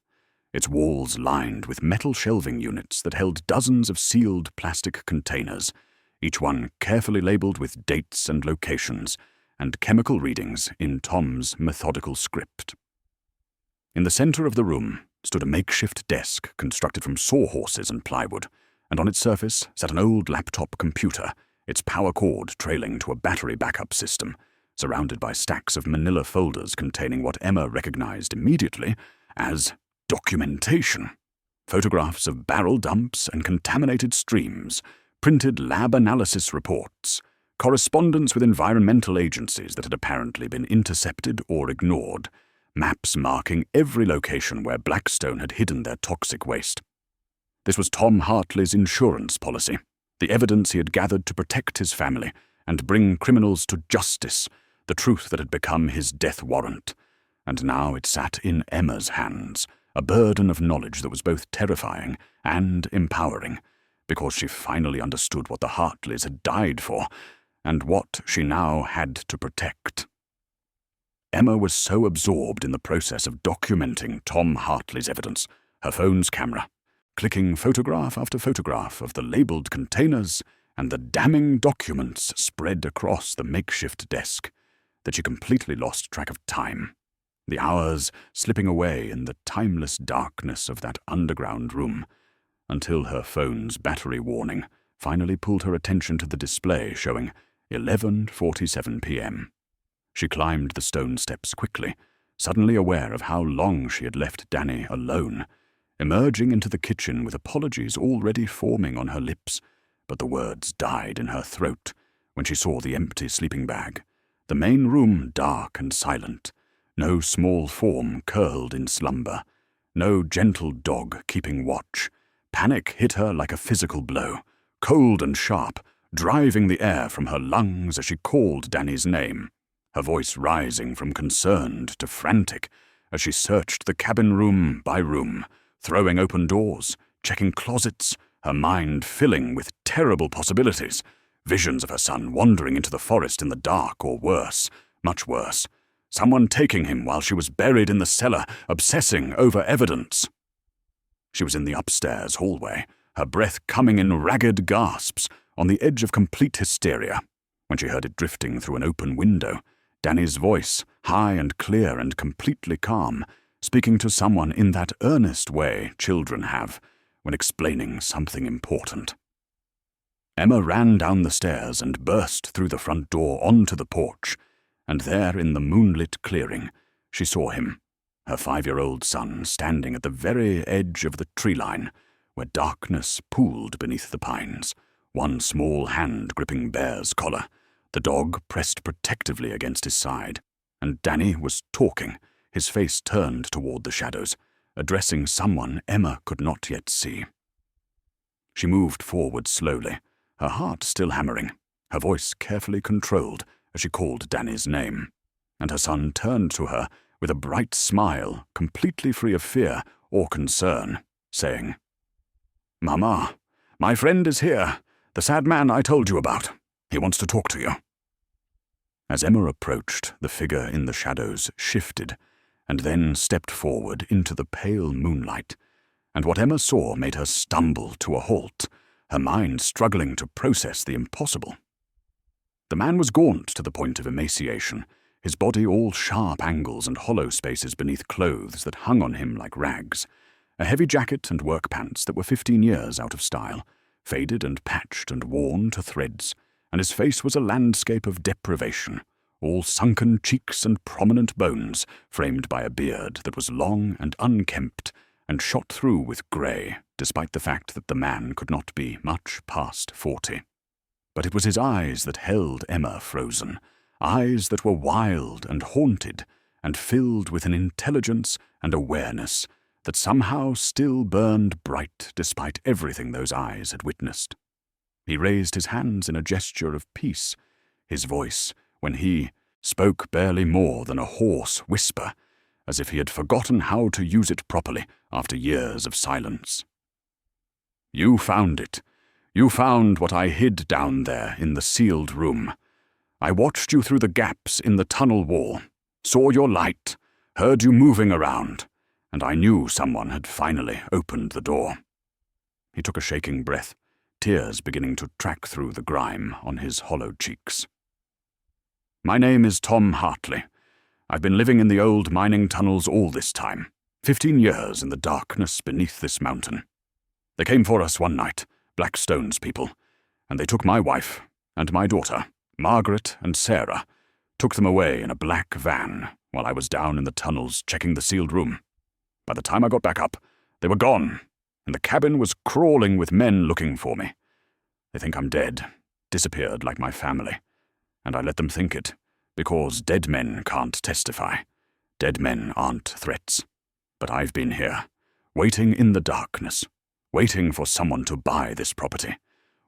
its walls lined with metal shelving units that held dozens of sealed plastic containers, each one carefully labeled with dates and locations, and chemical readings in Tom's methodical script. In the center of the room stood a makeshift desk constructed from sawhorses and plywood, and on its surface sat an old laptop computer, its power cord trailing to a battery backup system, surrounded by stacks of manila folders containing what Emma recognized immediately as documentation. Photographs of barrel dumps and contaminated streams, printed lab analysis reports, correspondence with environmental agencies that had apparently been intercepted or ignored, maps marking every location where Blackstone had hidden their toxic waste. This was Tom Hartley's insurance policy, the evidence he had gathered to protect his family and bring criminals to justice, the truth that had become his death warrant. And now it sat in Emma's hands, a burden of knowledge that was both terrifying and empowering, because she finally understood what the Hartleys had died for, and what she now had to protect. Emma was so absorbed in the process of documenting Tom Hartley's evidence, her phone's camera, clicking photograph after photograph of the labeled containers and the damning documents spread across the makeshift desk, that she completely lost track of time, the hours slipping away in the timeless darkness of that underground room, until her phone's battery warning finally pulled her attention to the display showing 11:47 p.m. She climbed the stone steps quickly, suddenly aware of how long she had left Danny alone, emerging into the kitchen with apologies already forming on her lips, but the words died in her throat when she saw the empty sleeping bag, the main room dark and silent, no small form curled in slumber, no gentle dog keeping watch. Panic hit her like a physical blow, cold and sharp, driving the air from her lungs as she called Danny's name, her voice rising from concerned to frantic as she searched the cabin room by room, throwing open doors, checking closets, her mind filling with terrible possibilities, visions of her son wandering into the forest in the dark, or worse, much worse, someone taking him while she was buried in the cellar, obsessing over evidence. She was in the upstairs hallway, her breath coming in ragged gasps, on the edge of complete hysteria, when she heard it drifting through an open window, Danny's voice, high and clear and completely calm, speaking to someone in that earnest way children have when explaining something important. Emma ran down the stairs and burst through the front door onto the porch, and there in the moonlit clearing she saw him, her 5-year-old son, standing at the very edge of the tree line, where darkness pooled beneath the pines, one small hand gripping Bear's collar, the dog pressed protectively against his side, and Danny was talking, his face turned toward the shadows, addressing someone Emma could not yet see. She moved forward slowly, her heart still hammering, her voice carefully controlled as she called Danny's name, and her son turned to her with a bright smile, completely free of fear or concern, saying, "Mama, my friend is here, the sad man I told you about. He wants to talk to you." As Emma approached, the figure in the shadows shifted, and then stepped forward into the pale moonlight, and what Emma saw made her stumble to a halt, her mind struggling to process the impossible. The man was gaunt to the point of emaciation, his body all sharp angles and hollow spaces beneath clothes that hung on him like rags, a heavy jacket and work pants that were 15 years out of style, faded and patched and worn to threads, and his face was a landscape of deprivation, all sunken cheeks and prominent bones, framed by a beard that was long and unkempt and shot through with grey, despite the fact that the man could not be much past 40. But it was his eyes that held Emma frozen, eyes that were wild and haunted, and filled with an intelligence and awareness that somehow still burned bright despite everything those eyes had witnessed. He raised his hands in a gesture of peace, his voice, when he spoke, barely more than a hoarse whisper, as if he had forgotten how to use it properly after years of silence. "You found it. You found what I hid down there in the sealed room. I watched you through the gaps in the tunnel wall, saw your light, heard you moving around, and I knew someone had finally opened the door." He took a shaking breath, tears beginning to track through the grime on his hollow cheeks. "My name is Tom Hartley. I've been living in the old mining tunnels all this time, 15 years in the darkness beneath this mountain. They came for us one night, Blackstone's people, and they took my wife, and my daughter, Margaret and Sarah, took them away in a black van while I was down in the tunnels checking the sealed room. By the time I got back up, they were gone, and the cabin was crawling with men looking for me. They think I'm dead, disappeared like my family, and I let them think it, because dead men can't testify. Dead men aren't threats. But I've been here, waiting in the darkness, waiting for someone to buy this property,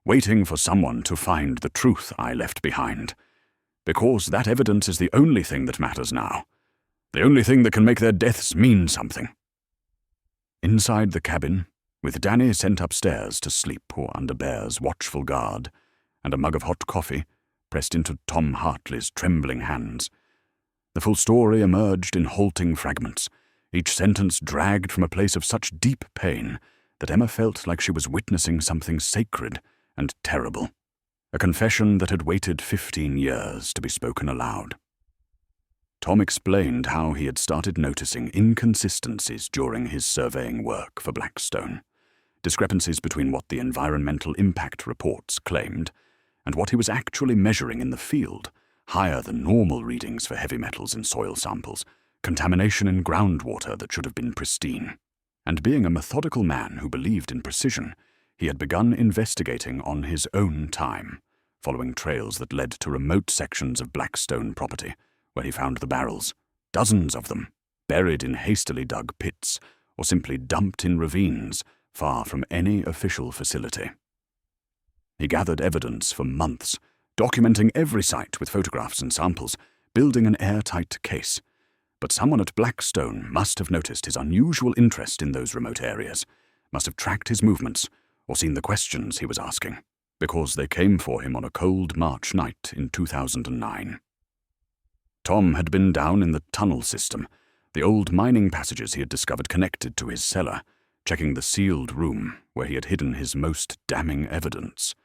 waiting for someone to find the truth I left behind, because that evidence is the only thing that matters now, the only thing that can make their deaths mean something. Inside the cabin, with Danny sent upstairs to sleep or under Bear's watchful guard, and a mug of hot coffee pressed into Tom Hartley's trembling hands, the full story emerged in halting fragments, each sentence dragged from a place of such deep pain that Emma felt like she was witnessing something sacred and terrible, a confession that had waited 15 years to be spoken aloud. Tom explained how he had started noticing inconsistencies during his surveying work for Blackstone, discrepancies between what the environmental impact reports claimed and what he was actually measuring in the field, higher than normal readings for heavy metals in soil samples, contamination in groundwater that should have been pristine. And being a methodical man who believed in precision, he had begun investigating on his own time, following trails that led to remote sections of Blackstone property, where he found the barrels, dozens of them, buried in hastily dug pits or simply dumped in ravines far from any official facility. He gathered evidence for months, documenting every site with photographs and samples, building an airtight case. But someone at Blackstone must have noticed his unusual interest in those remote areas, must have tracked his movements, or seen the questions he was asking, because they came for him on a cold March night in 2009. Tom had been down in the tunnel system, the old mining passages he had discovered connected to his cellar, checking the sealed room where he had hidden his most damning evidence,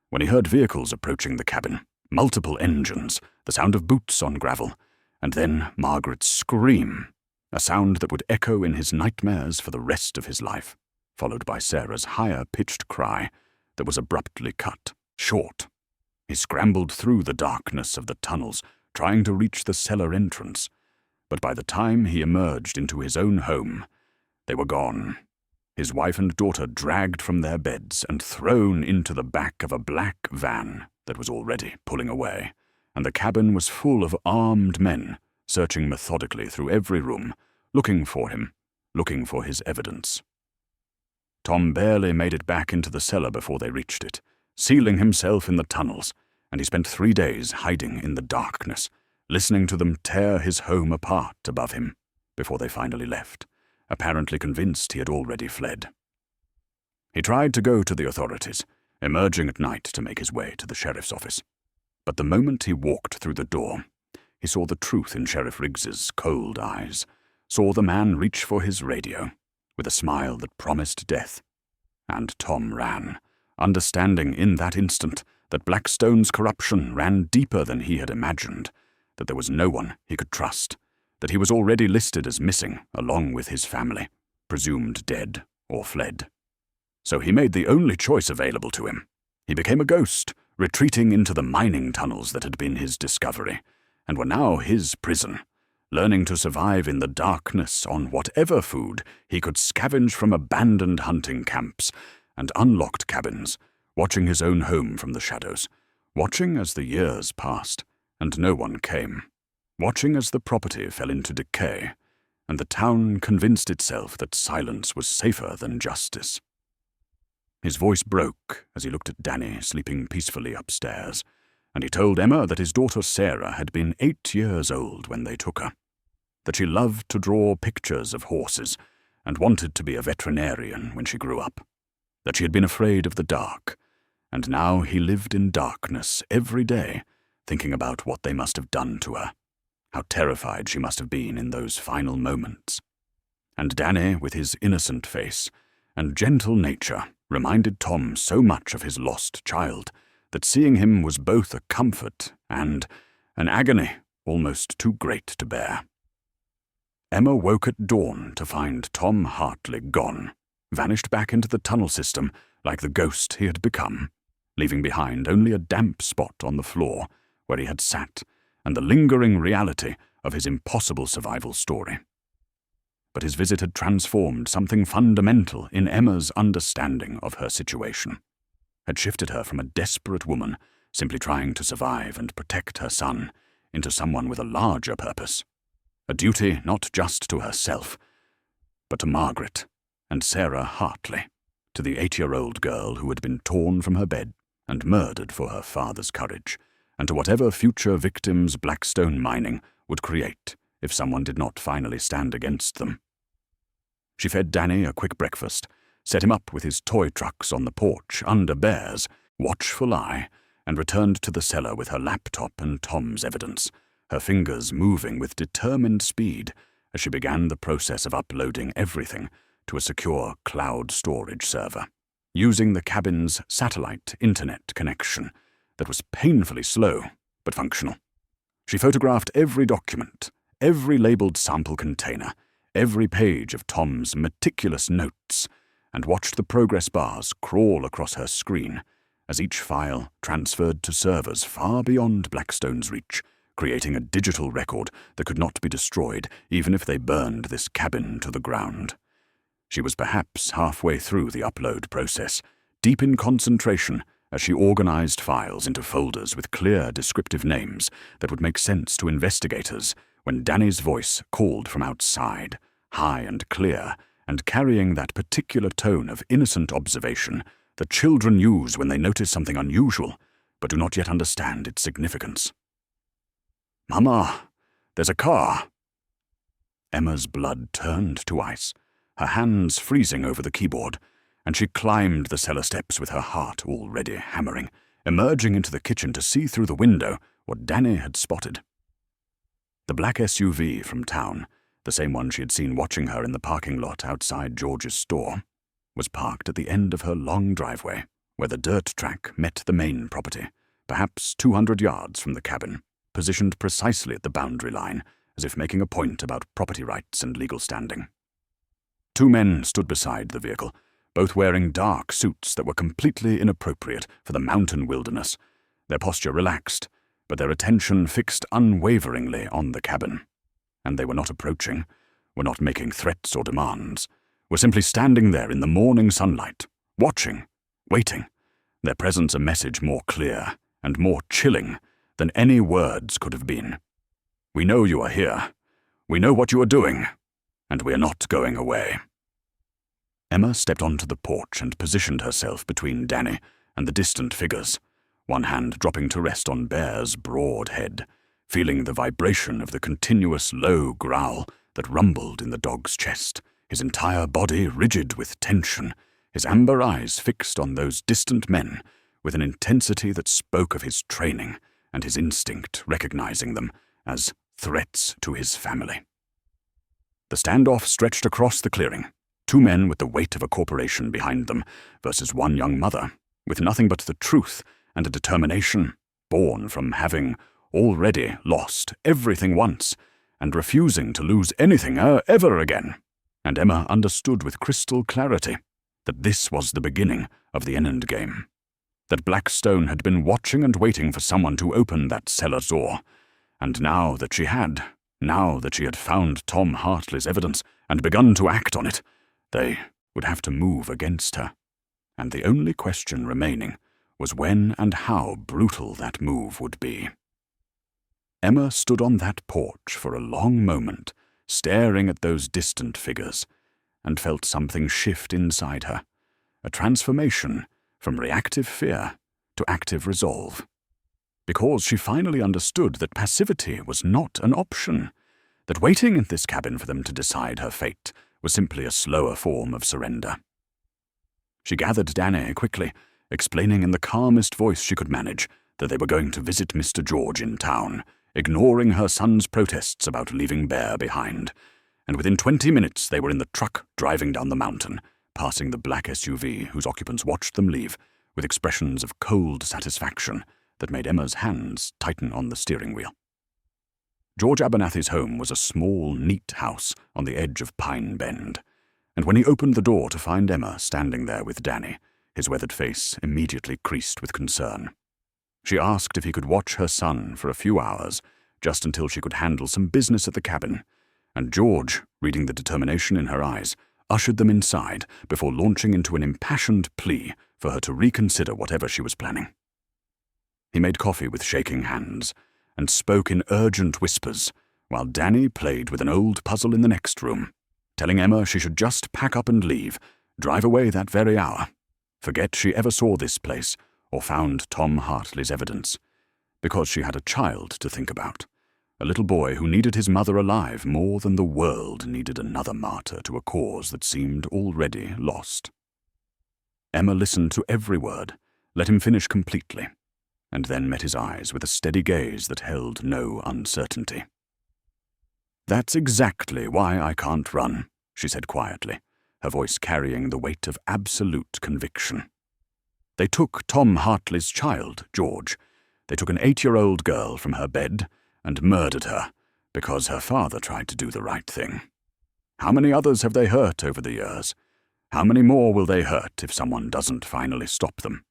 when he heard vehicles approaching the cabin, multiple engines, the sound of boots on gravel, and then Margaret's scream, a sound that would echo in his nightmares for the rest of his life, followed by Sarah's higher-pitched cry that was abruptly cut short. He scrambled through the darkness of the tunnels, trying to reach the cellar entrance, but by the time he emerged into his own home, they were gone. His wife and daughter dragged from their beds and thrown into the back of a black van that was already pulling away, and the cabin was full of armed men, searching methodically through every room, looking for him, looking for his evidence. Tom barely made it back into the cellar before they reached it, sealing himself in the tunnels, and he spent 3 days hiding in the darkness, listening to them tear his home apart above him, before they finally left, apparently convinced he had already fled. He tried to go to the authorities, emerging at night to make his way to the sheriff's office. But the moment he walked through the door, he saw the truth in Sheriff Riggs's cold eyes, saw the man reach for his radio, with a smile that promised death. And Tom ran, understanding in that instant that Blackstone's corruption ran deeper than he had imagined, that there was no one he could trust, that he was already listed as missing along with his family, presumed dead or fled. So he made the only choice available to him. He became a ghost, retreating into the mining tunnels that had been his discovery, and were now his prison, learning to survive in the darkness on whatever food he could scavenge from abandoned hunting camps and unlocked cabins, watching his own home from the shadows, watching as the years passed and no one came, watching as the property fell into decay, and the town convinced itself that silence was safer than justice. His voice broke as he looked at Danny sleeping peacefully upstairs, and he told Emma that his daughter Sarah had been 8 years old when they took her, that she loved to draw pictures of horses and wanted to be a veterinarian when she grew up, that she had been afraid of the dark, and now he lived in darkness every day, thinking about what they must have done to her, how terrified she must have been in those final moments. And Danny, with his innocent face and gentle nature, reminded Tom so much of his lost child that seeing him was both a comfort and an agony almost too great to bear. Emma woke at dawn to find Tom Hartley gone, vanished back into the tunnel system like the ghost he had become, leaving behind only a damp spot on the floor where he had sat and the lingering reality of his impossible survival story. But his visit had transformed something fundamental in Emma's understanding of her situation, had shifted her from a desperate woman simply trying to survive and protect her son into someone with a larger purpose, a duty not just to herself, but to Margaret and Sarah Hartley, to the 8-year-old girl who had been torn from her bed and murdered for her father's courage, and to whatever future victims Blackstone Mining would create if someone did not finally stand against them. She fed Danny a quick breakfast, set him up with his toy trucks on the porch under Bear's watchful eye, and returned to the cellar with her laptop and Tom's evidence, her fingers moving with determined speed as she began the process of uploading everything to a secure cloud storage server, using the cabin's satellite internet connection that was painfully slow but functional. She photographed every document, every labeled sample container, every page of Tom's meticulous notes, and watched the progress bars crawl across her screen as each file transferred to servers far beyond Blackstone's reach, creating a digital record that could not be destroyed even if they burned this cabin to the ground. She was perhaps halfway through the upload process, deep in concentration as she organized files into folders with clear descriptive names that would make sense to investigators, when Danny's voice called from outside, high and clear, and carrying that particular tone of innocent observation that children use when they notice something unusual but do not yet understand its significance. "Mama, there's a car." Emma's blood turned to ice, her hands freezing over the keyboard, and she climbed the cellar steps with her heart already hammering, emerging into the kitchen to see through the window what Danny had spotted. The black SUV from town, the same one she had seen watching her in the parking lot outside George's store, was parked at the end of her long driveway, where the dirt track met the main property, perhaps 200 yards from the cabin, positioned precisely at the boundary line, as if making a point about property rights and legal standing. 2 men stood beside the vehicle, both wearing dark suits that were completely inappropriate for the mountain wilderness, their posture relaxed, but their attention fixed unwaveringly on the cabin. And they were not approaching, were not making threats or demands, were simply standing there in the morning sunlight, watching, waiting, their presence a message more clear and more chilling than any words could have been. "We know you are here. We know what you are doing, and we are not going away." Emma stepped onto the porch and positioned herself between Danny and the distant figures, one hand dropping to rest on Bear's broad head, feeling the vibration of the continuous low growl that rumbled in the dog's chest, his entire body rigid with tension, his amber eyes fixed on those distant men with an intensity that spoke of his training and his instinct recognizing them as threats to his family. The standoff stretched across the clearing, 2 men with the weight of a corporation behind them versus 1 young mother, with nothing but the truth and a determination born from having already lost everything once and refusing to lose anything ever again. And Emma understood with crystal clarity that this was the beginning of the end game, that Blackstone had been watching and waiting for someone to open that cellar door, and now that she had found Tom Hartley's evidence and begun to act on it, they would have to move against her. And the only question remaining was when and how brutal that move would be. Emma stood on that porch for a long moment, staring at those distant figures, and felt something shift inside her, a transformation from reactive fear to active resolve. Because she finally understood that passivity was not an option, that waiting in this cabin for them to decide her fate was simply a slower form of surrender. She gathered Danny quickly, explaining in the calmest voice she could manage that they were going to visit Mr. George in town, ignoring her son's protests about leaving Bear behind, and within 20 minutes they were in the truck driving down the mountain, passing the black SUV whose occupants watched them leave with expressions of cold satisfaction that made Emma's hands tighten on the steering wheel. George Abernathy's home was a small, neat house on the edge of Pine Bend, and when he opened the door to find Emma standing there with Danny, his weathered face immediately creased with concern. She asked if he could watch her son for a few hours, just until she could handle some business at the cabin, and George, reading the determination in her eyes, ushered them inside before launching into an impassioned plea for her to reconsider whatever she was planning. He made coffee with shaking hands and spoke in urgent whispers, while Danny played with an old puzzle in the next room, telling Emma she should just pack up and leave, drive away that very hour, forget she ever saw this place or found Tom Hartley's evidence, because she had a child to think about, a little boy who needed his mother alive more than the world needed another martyr to a cause that seemed already lost. Emma listened to every word, let him finish completely, and then met his eyes with a steady gaze that held no uncertainty. "That's exactly why I can't run," she said quietly, her voice carrying the weight of absolute conviction. "They took Tom Hartley's child, George. They took an 8-year-old girl from her bed and murdered her because her father tried to do the right thing. How many others have they hurt over the years? How many more will they hurt if someone doesn't finally stop them?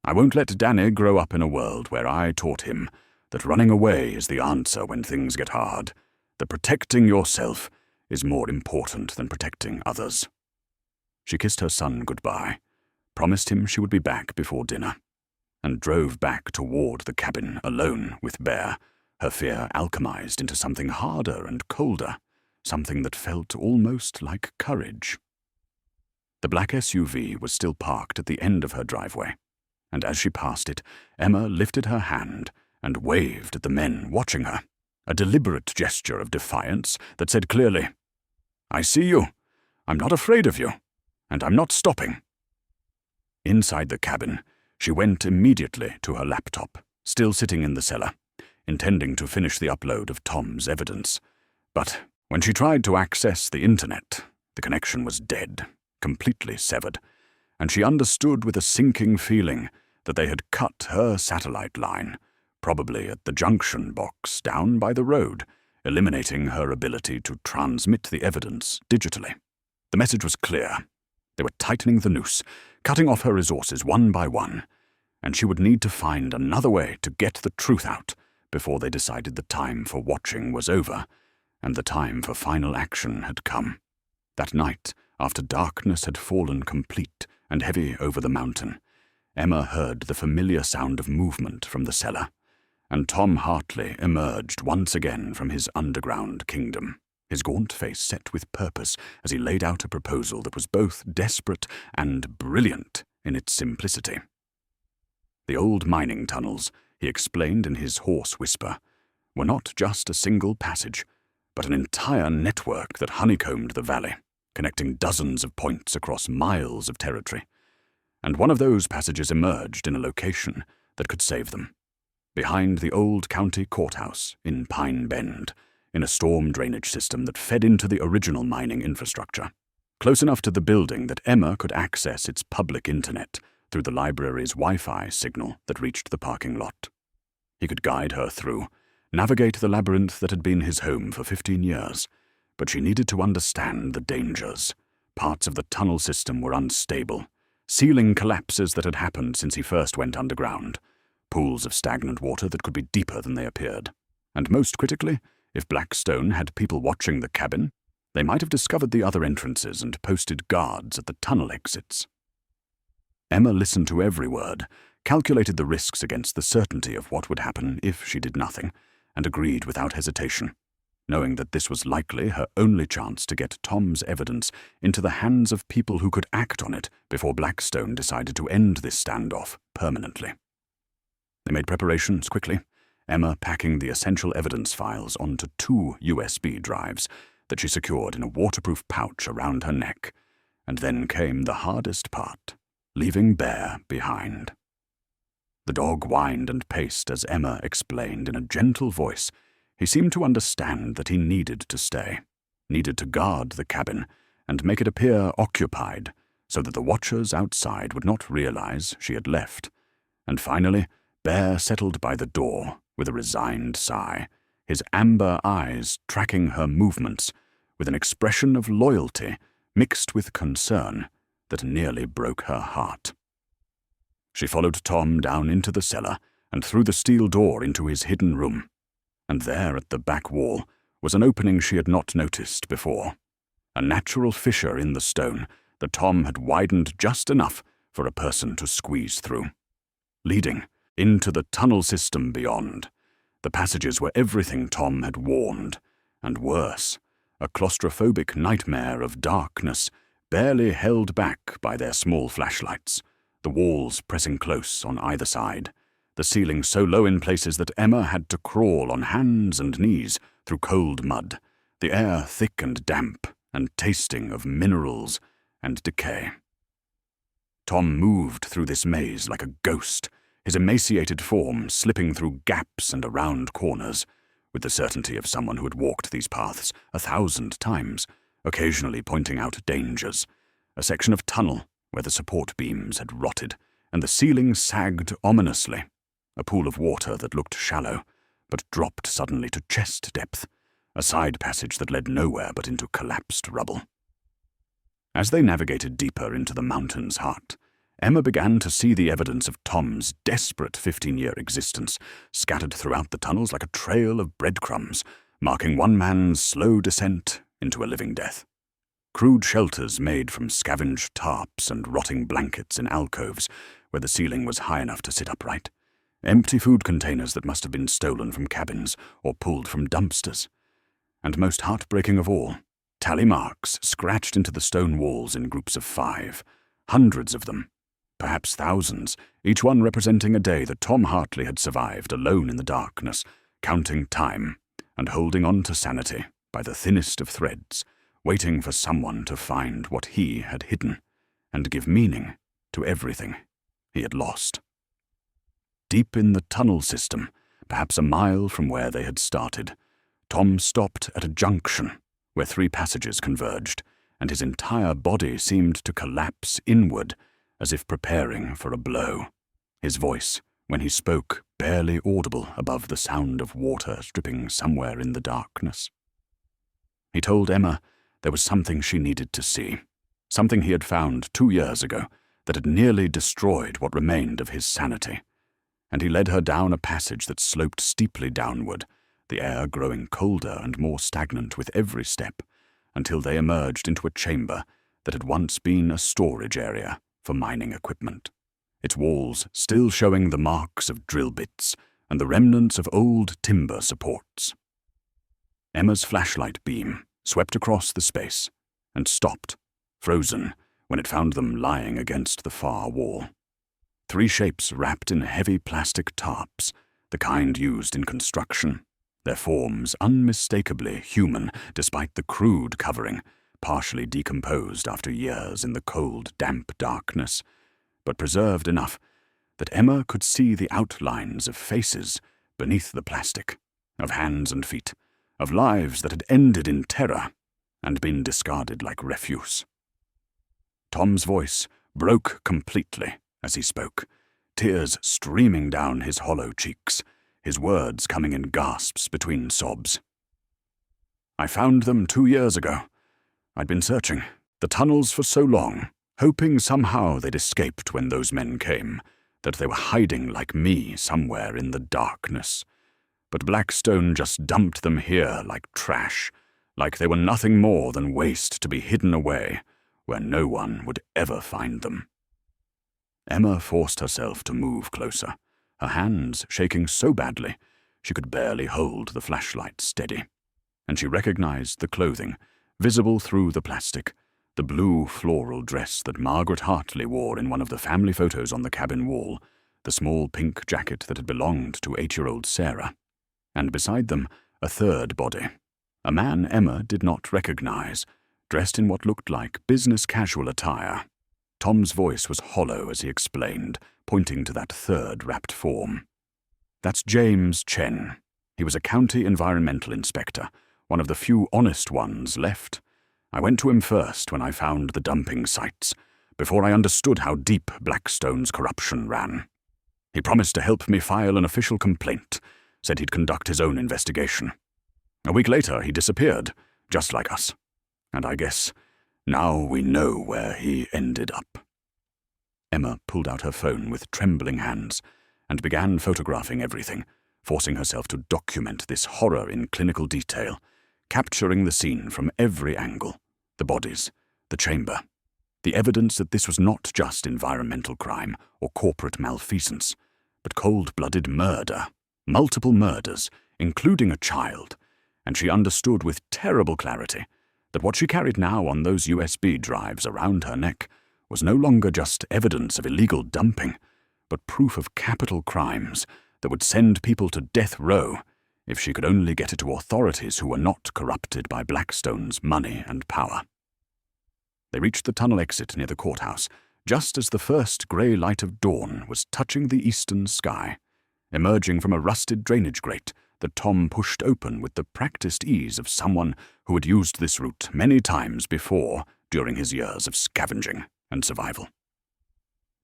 I won't let Danny grow up in a world where I taught him that running away is the answer when things get hard, that protecting yourself is more important than protecting others." She kissed her son goodbye, promised him she would be back before dinner, and drove back toward the cabin alone with Bear, her fear alchemized into something harder and colder, something that felt almost like courage. The black SUV was still parked at the end of her driveway, and as she passed it, Emma lifted her hand and waved at the men watching her, a deliberate gesture of defiance that said clearly, "I see you. I'm not afraid of you, and I'm not stopping." Inside the cabin, she went immediately to her laptop, still sitting in the cellar, intending to finish the upload of Tom's evidence. But when she tried to access the internet, the connection was dead, completely severed, and she understood with a sinking feeling that they had cut her satellite line, probably at the junction box down by the road, eliminating her ability to transmit the evidence digitally. The message was clear. They were tightening the noose, cutting off her resources one by one, and she would need to find another way to get the truth out before they decided the time for watching was over, and the time for final action had come. That night, after darkness had fallen complete and heavy over the mountain, Emma heard the familiar sound of movement from the cellar, and Tom Hartley emerged once again from his underground kingdom, his gaunt face set with purpose as he laid out a proposal that was both desperate and brilliant in its simplicity. The old mining tunnels, he explained in his hoarse whisper, were not just a single passage, but an entire network that honeycombed the valley, connecting dozens of points across miles of territory. And one of those passages emerged in a location that could save them, behind the old county courthouse in Pine Bend, in a storm drainage system that fed into the original mining infrastructure, close enough to the building that Emma could access its public internet through the library's Wi-Fi signal that reached the parking lot. He could guide her through, navigate the labyrinth that had been his home for 15 years, but she needed to understand the dangers. Parts of the tunnel system were unstable, ceiling collapses that had happened since he first went underground, pools of stagnant water that could be deeper than they appeared. And most critically, if Blackstone had people watching the cabin, they might have discovered the other entrances and posted guards at the tunnel exits. Emma listened to every word, calculated the risks against the certainty of what would happen if she did nothing, and agreed without hesitation, knowing that this was likely her only chance to get Tom's evidence into the hands of people who could act on it before Blackstone decided to end this standoff permanently. They made preparations quickly, Emma packing the essential evidence files onto 2 USB drives that she secured in a waterproof pouch around her neck, and then came the hardest part, leaving Bear behind. The dog whined and paced as Emma explained in a gentle voice. He seemed to understand that he needed to stay, needed to guard the cabin and make it appear occupied so that the watchers outside would not realize she had left. And finally, Bear settled by the door with a resigned sigh, his amber eyes tracking her movements with an expression of loyalty mixed with concern that nearly broke her heart. She followed Tom down into the cellar and through the steel door into his hidden room, and there at the back wall was an opening she had not noticed before, a natural fissure in the stone that Tom had widened just enough for a person to squeeze through, leading into the tunnel system beyond. The passages were everything Tom had warned, and worse, a claustrophobic nightmare of darkness, barely held back by their small flashlights, the walls pressing close on either side, the ceiling so low in places that Emma had to crawl on hands and knees through cold mud, the air thick and damp and tasting of minerals and decay. Tom moved through this maze like a ghost, his emaciated form slipping through gaps and around corners, with the certainty of someone who had walked these paths 1,000 times, occasionally pointing out dangers, a section of tunnel where the support beams had rotted, and the ceiling sagged ominously, a pool of water that looked shallow, but dropped suddenly to chest depth, a side passage that led nowhere but into collapsed rubble. As they navigated deeper into the mountain's heart, Emma began to see the evidence of Tom's desperate 15-year existence scattered throughout the tunnels like a trail of breadcrumbs, marking one man's slow descent into a living death. Crude shelters made from scavenged tarps and rotting blankets in alcoves where the ceiling was high enough to sit upright. Empty food containers that must have been stolen from cabins or pulled from dumpsters. And most heartbreaking of all, tally marks scratched into the stone walls in groups of 5, hundreds of them, perhaps thousands, each one representing a day that Tom Hartley had survived alone in the darkness, counting time and holding on to sanity by the thinnest of threads, waiting for someone to find what he had hidden and give meaning to everything he had lost. Deep in the tunnel system, perhaps a mile from where they had started, Tom stopped at a junction where 3 passages converged, and his entire body seemed to collapse inward as if preparing for a blow. His voice, when he spoke, barely audible above the sound of water dripping somewhere in the darkness. He told Emma there was something she needed to see, something he had found 2 years ago that had nearly destroyed what remained of his sanity, and he led her down a passage that sloped steeply downward, the air growing colder and more stagnant with every step, until they emerged into a chamber that had once been a storage area for mining equipment, its walls still showing the marks of drill bits and the remnants of old timber supports. Emma's flashlight beam swept across the space and stopped, frozen, when it found them lying against the far wall. 3 shapes wrapped in heavy plastic tarps, the kind used in construction, their forms unmistakably human despite the crude covering, partially decomposed after years in the cold, damp darkness, but preserved enough that Emma could see the outlines of faces beneath the plastic, of hands and feet, of lives that had ended in terror and been discarded like refuse. Tom's voice broke completely as he spoke, tears streaming down his hollow cheeks, his words coming in gasps between sobs. I found them 2 years ago. I'd been searching the tunnels for so long, hoping somehow they'd escaped when those men came, that they were hiding like me somewhere in the darkness. But Blackstone just dumped them here like trash, like they were nothing more than waste to be hidden away, where no one would ever find them. Emma forced herself to move closer, her hands shaking so badly she could barely hold the flashlight steady, and she recognized the clothing, visible through the plastic, the blue floral dress that Margaret Hartley wore in one of the family photos on the cabin wall, the small pink jacket that had belonged to 8-year-old Sarah, and beside them a third body, a man Emma did not recognize, dressed in what looked like business-casual attire. Tom's voice was hollow as he explained, pointing to that third wrapped form. That's James Chen. He was a county environmental inspector, one of the few honest ones left. I went to him first when I found the dumping sites, before I understood how deep Blackstone's corruption ran. He promised to help me file an official complaint, said he'd conduct his own investigation. A week later, he disappeared, just like us. And I guess Now we know where he ended up." Emma pulled out her phone with trembling hands and began photographing everything, forcing herself to document this horror in clinical detail, capturing the scene from every angle: the bodies, the chamber, the evidence that this was not just environmental crime or corporate malfeasance, but cold-blooded murder, multiple murders, including a child, and she understood with terrible clarity that what she carried now on those USB drives around her neck was no longer just evidence of illegal dumping, but proof of capital crimes that would send people to death row if she could only get it to authorities who were not corrupted by Blackstone's money and power. They reached the tunnel exit near the courthouse, just as the first grey light of dawn was touching the eastern sky, emerging from a rusted drainage grate that Tom pushed open with the practiced ease of someone who had used this route many times before during his years of scavenging and survival.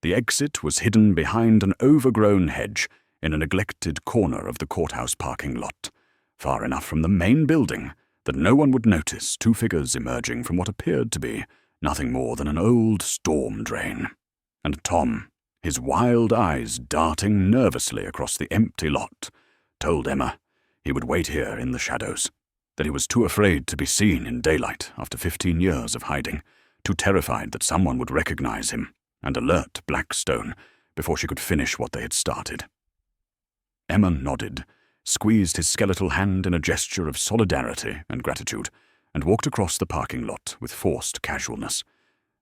The exit was hidden behind an overgrown hedge in a neglected corner of the courthouse parking lot, far enough from the main building that no one would notice two figures emerging from what appeared to be nothing more than an old storm drain. And Tom, his wild eyes darting nervously across the empty lot, told Emma he would wait here in the shadows, that he was too afraid to be seen in daylight after 15 years of hiding, too terrified that someone would recognize him and alert Blackstone before she could finish what they had started. Emma nodded, squeezed his skeletal hand in a gesture of solidarity and gratitude, and walked across the parking lot with forced casualness,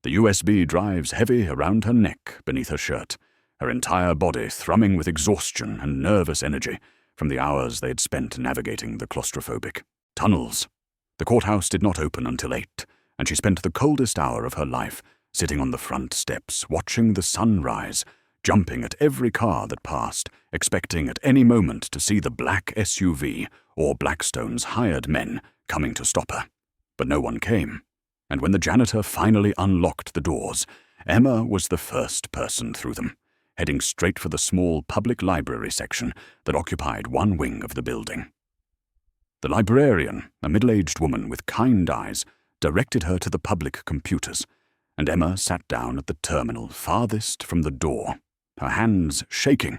the USB drives heavy around her neck beneath her shirt, her entire body thrumming with exhaustion and nervous energy from the hours they had spent navigating the claustrophobic tunnels. The courthouse did not open until 8, and she spent the coldest hour of her life sitting on the front steps, watching the sun rise, jumping at every car that passed, expecting at any moment to see the black SUV or Blackstone's hired men coming to stop her. But no one came, and when the janitor finally unlocked the doors, Emma was the first person through them, heading straight for the small public library section that occupied one wing of the building. The librarian, a middle-aged woman with kind eyes, directed her to the public computers, and Emma sat down at the terminal farthest from the door, her hands shaking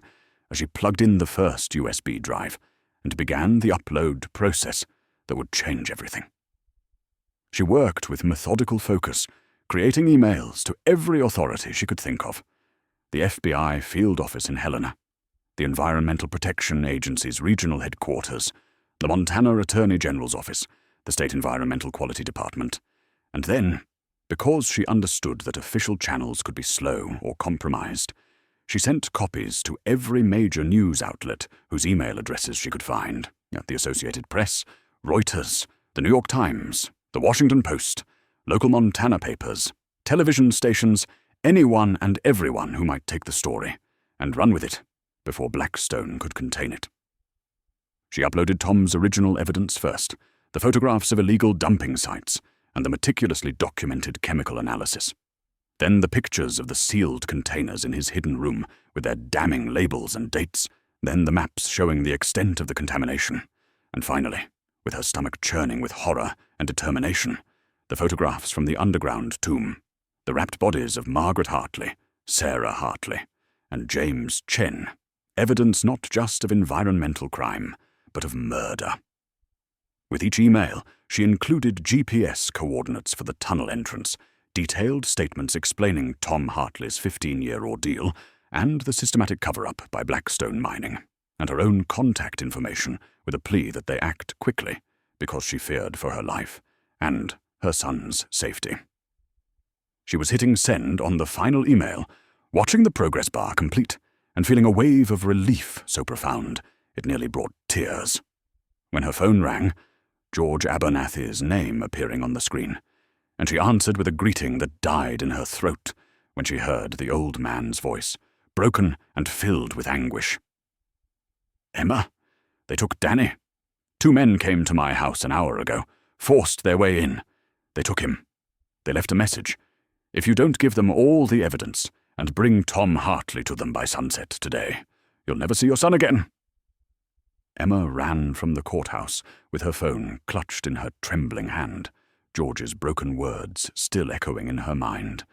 as she plugged in the first USB drive and began the upload process that would change everything. She worked with methodical focus, creating emails to every authority she could think of: the FBI field office in Helena, the Environmental Protection Agency's regional headquarters, the Montana Attorney General's office, the State Environmental Quality Department, and then, because she understood that official channels could be slow or compromised, she sent copies to every major news outlet whose email addresses she could find: the Associated Press, Reuters, the New York Times, the Washington Post, local Montana papers, television stations, anyone and everyone who might take the story and run with it before Blackstone could contain it. She uploaded Tom's original evidence first, the photographs of illegal dumping sites and the meticulously documented chemical analysis. Then the pictures of the sealed containers in his hidden room with their damning labels and dates, then the maps showing the extent of the contamination, and finally, with her stomach churning with horror and determination, the photographs from the underground tomb, the wrapped bodies of Margaret Hartley, Sarah Hartley, and James Chen, evidence not just of environmental crime, but of murder. With each email, she included GPS coordinates for the tunnel entrance, detailed statements explaining Tom Hartley's 15-year ordeal and the systematic cover-up by Blackstone Mining, and her own contact information with a plea that they act quickly because she feared for her life and her son's safety. She was hitting send on the final email, watching the progress bar complete and feeling a wave of relief so profound it nearly brought tears. When her phone rang, George Abernathy's name appearing on the screen, and she answered with a greeting that died in her throat when she heard the old man's voice, broken and filled with anguish. "Emma, they took Danny. 2 men came to my house an hour ago, forced their way in. They took him. They left a message. If you don't give them all the evidence and bring Tom Hartley to them by sunset today, you'll never see your son again." Emma ran from the courthouse with her phone clutched in her trembling hand, George's broken words still echoing in her mind,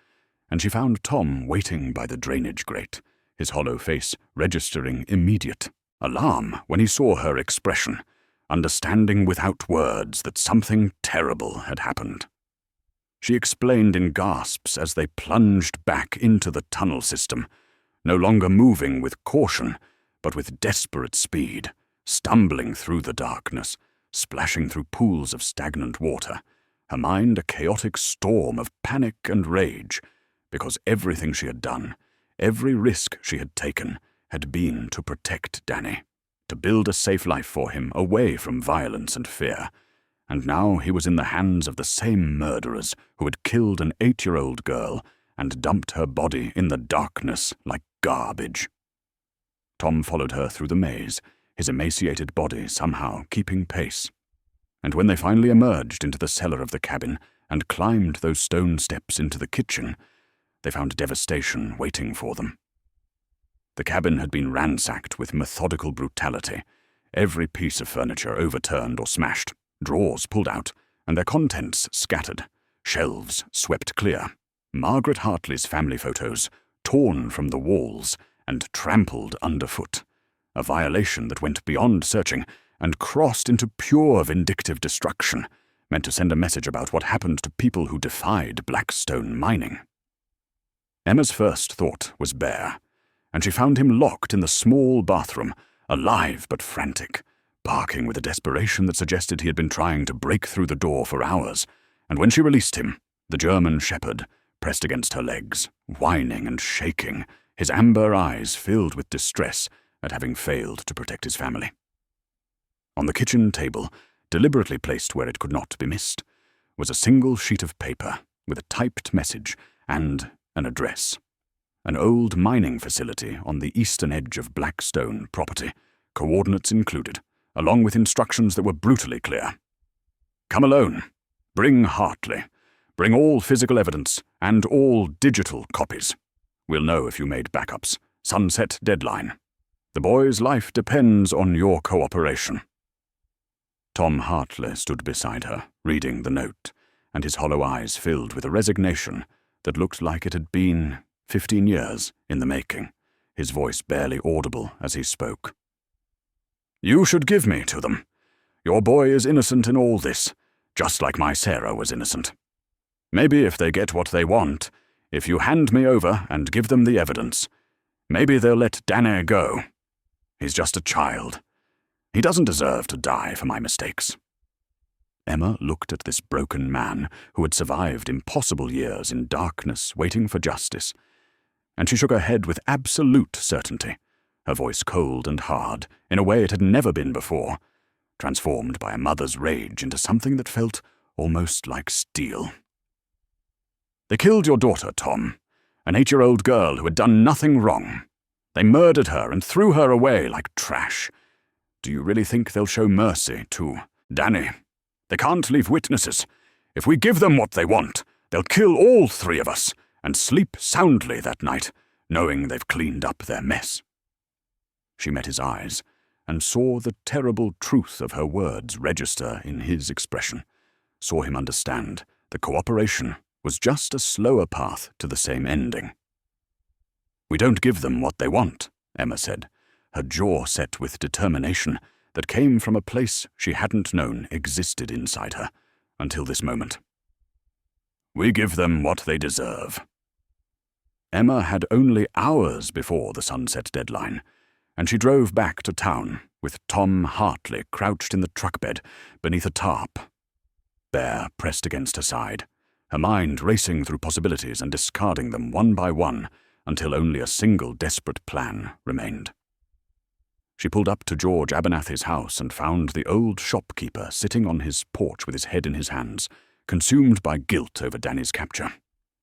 and she found Tom waiting by the drainage grate, his hollow face registering immediate alarm when he saw her expression, understanding without words that something terrible had happened. She explained in gasps as they plunged back into the tunnel system, no longer moving with caution, but with desperate speed, stumbling through the darkness, splashing through pools of stagnant water, her mind a chaotic storm of panic and rage, because everything she had done, every risk she had taken, had been to protect Danny, to build a safe life for him away from violence and fear. And now he was in the hands of the same murderers who had killed an 8-year-old girl and dumped her body in the darkness like garbage. Tom followed her through the maze, his emaciated body somehow keeping pace. And when they finally emerged into the cellar of the cabin and climbed those stone steps into the kitchen, they found devastation waiting for them. The cabin had been ransacked with methodical brutality, every piece of furniture overturned or smashed, drawers pulled out, and their contents scattered, shelves swept clear, Margaret Hartley's family photos torn from the walls and trampled underfoot, a violation that went beyond searching and crossed into pure vindictive destruction, meant to send a message about what happened to people who defied Blackstone mining. Emma's first thought was Bear, and she found him locked in the small bathroom, alive but frantic, barking with a desperation that suggested he had been trying to break through the door for hours, and when she released him, the German shepherd pressed against her legs, whining and shaking, his amber eyes filled with distress at having failed to protect his family. On the kitchen table, deliberately placed where it could not be missed, was a single sheet of paper with a typed message and an address. An old mining facility on the eastern edge of Blackstone property, coordinates included, along with instructions that were brutally clear. Come alone. Bring Hartley. Bring all physical evidence and all digital copies. We'll know if you made backups. Sunset deadline. The boy's life depends on your cooperation. Tom Hartley stood beside her, reading the note, and his hollow eyes filled with a resignation that looked like it had been 15 years in the making, his voice barely audible as he spoke. You should give me to them. Your boy is innocent in all this, just like my Sarah was innocent. Maybe if they get what they want, if you hand me over and give them the evidence, maybe they'll let Danny go. He's just a child. He doesn't deserve to die for my mistakes. Emma looked at this broken man who had survived impossible years in darkness waiting for justice, and she shook her head with absolute certainty, her voice cold and hard in a way it had never been before, transformed by a mother's rage into something that felt almost like steel. They killed your daughter, Tom, an 8-year-old girl who had done nothing wrong. They murdered her and threw her away like trash. Do you really think they'll show mercy to Danny? They can't leave witnesses. If we give them what they want, they'll kill all 3 of us and sleep soundly that night, knowing they've cleaned up their mess. She met his eyes and saw the terrible truth of her words register in his expression, saw him understand that cooperation was just a slower path to the same ending. We don't give them what they want, Emma said, her jaw set with determination that came from a place she hadn't known existed inside her until this moment. We give them what they deserve. Emma had only hours before the sunset deadline, and she drove back to town with Tom Hartley crouched in the truck bed beneath a tarp. Bear pressed against her side, her mind racing through possibilities and discarding them one by one until only a single desperate plan remained. She pulled up to George Abernathy's house and found the old shopkeeper sitting on his porch with his head in his hands, consumed by guilt over Danny's capture.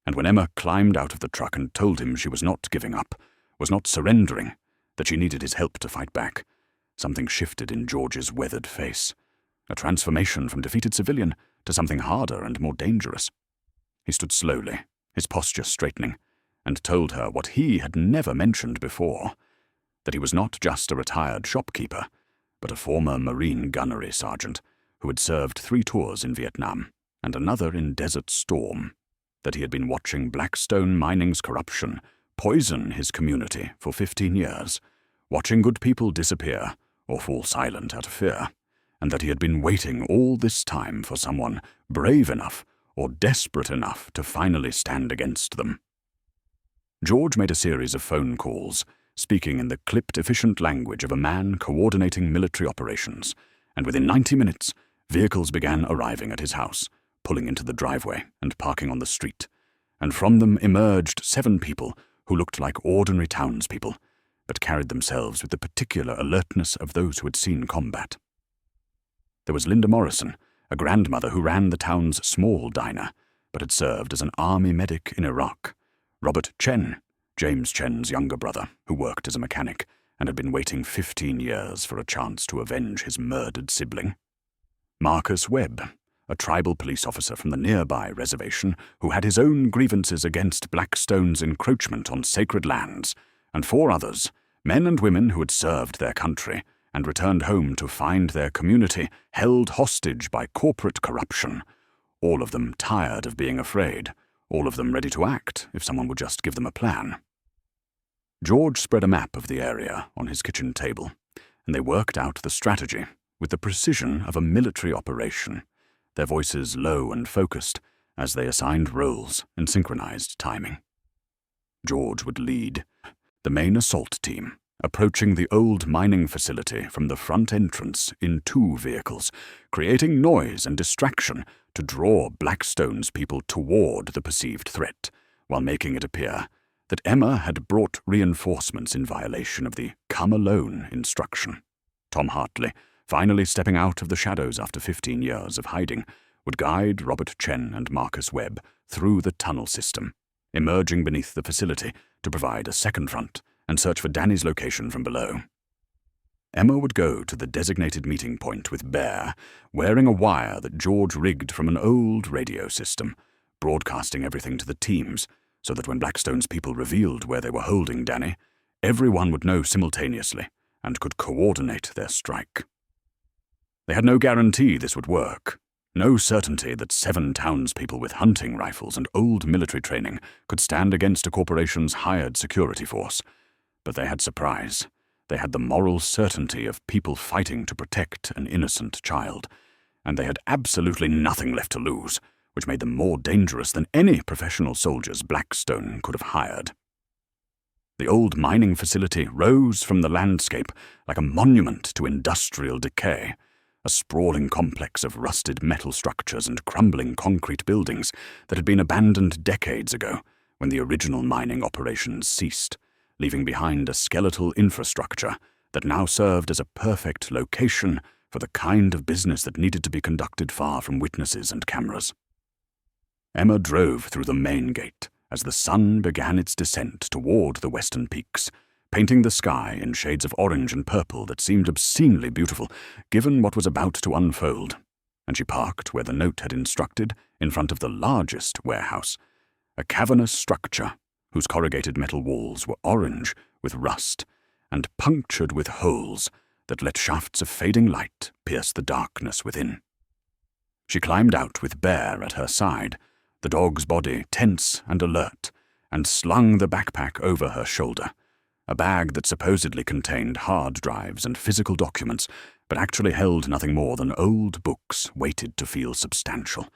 And when Emma climbed out of the truck and told him she was not giving up, was not surrendering, that she needed his help to fight back, something shifted in George's weathered face, a transformation from defeated civilian to something harder and more dangerous. He stood slowly, his posture straightening, and told her what he had never mentioned before, that he was not just a retired shopkeeper, but a former Marine gunnery sergeant who had served 3 tours in Vietnam and another in Desert Storm, that he had been watching Blackstone Mining's corruption poison his community for 15 years, watching good people disappear or fall silent out of fear, and that he had been waiting all this time for someone brave enough or desperate enough to finally stand against them. George made a series of phone calls, speaking in the clipped, efficient language of a man coordinating military operations, and within 90 minutes, vehicles began arriving at his house, pulling into the driveway and parking on the street, and from them emerged 7 people who looked like ordinary townspeople, but carried themselves with the particular alertness of those who had seen combat. There was Linda Morrison, a grandmother who ran the town's small diner, but had served as an army medic in Iraq. Robert Chen, James Chen's younger brother, who worked as a mechanic and had been waiting 15 years for a chance to avenge his murdered sibling. Marcus Webb, a tribal police officer from the nearby reservation who had his own grievances against Blackstone's encroachment on sacred lands, and 4 others, men and women who had served their country and returned home to find their community held hostage by corporate corruption, all of them tired of being afraid, all of them ready to act if someone would just give them a plan. George spread a map of the area on his kitchen table, and they worked out the strategy with the precision of a military operation, their voices low and focused as they assigned roles and synchronized timing. George would lead the main assault team, approaching the old mining facility from the front entrance in 2 vehicles, creating noise and distraction to draw Blackstone's people toward the perceived threat, while making it appear that Emma had brought reinforcements in violation of the "come alone" instruction. Tom Hartley, finally stepping out of the shadows after 15 years of hiding, would guide Robert Chen and Marcus Webb through the tunnel system, emerging beneath the facility to provide a second front and search for Danny's location from below. Emma would go to the designated meeting point with Bear, wearing a wire that George rigged from an old radio system, broadcasting everything to the teams, so that when Blackstone's people revealed where they were holding Danny, everyone would know simultaneously and could coordinate their strike. They had no guarantee this would work, no certainty that 7 townspeople with hunting rifles and old military training could stand against a corporation's hired security force, but they had surprise. They had the moral certainty of people fighting to protect an innocent child, and they had absolutely nothing left to lose, which made them more dangerous than any professional soldiers Blackstone could have hired. The old mining facility rose from the landscape like a monument to industrial decay, a sprawling complex of rusted metal structures and crumbling concrete buildings that had been abandoned decades ago when the original mining operations ceased, leaving behind a skeletal infrastructure that now served as a perfect location for the kind of business that needed to be conducted far from witnesses and cameras. Emma drove through the main gate as the sun began its descent toward the western peaks, painting the sky in shades of orange and purple that seemed obscenely beautiful, given what was about to unfold, and she parked where the note had instructed, in front of the largest warehouse, a cavernous structure whose corrugated metal walls were orange with rust and punctured with holes that let shafts of fading light pierce the darkness within. She climbed out with Bear at her side, the dog's body tense and alert, and slung the backpack over her shoulder, a bag that supposedly contained hard drives and physical documents, but actually held nothing more than old books weighted to feel substantial,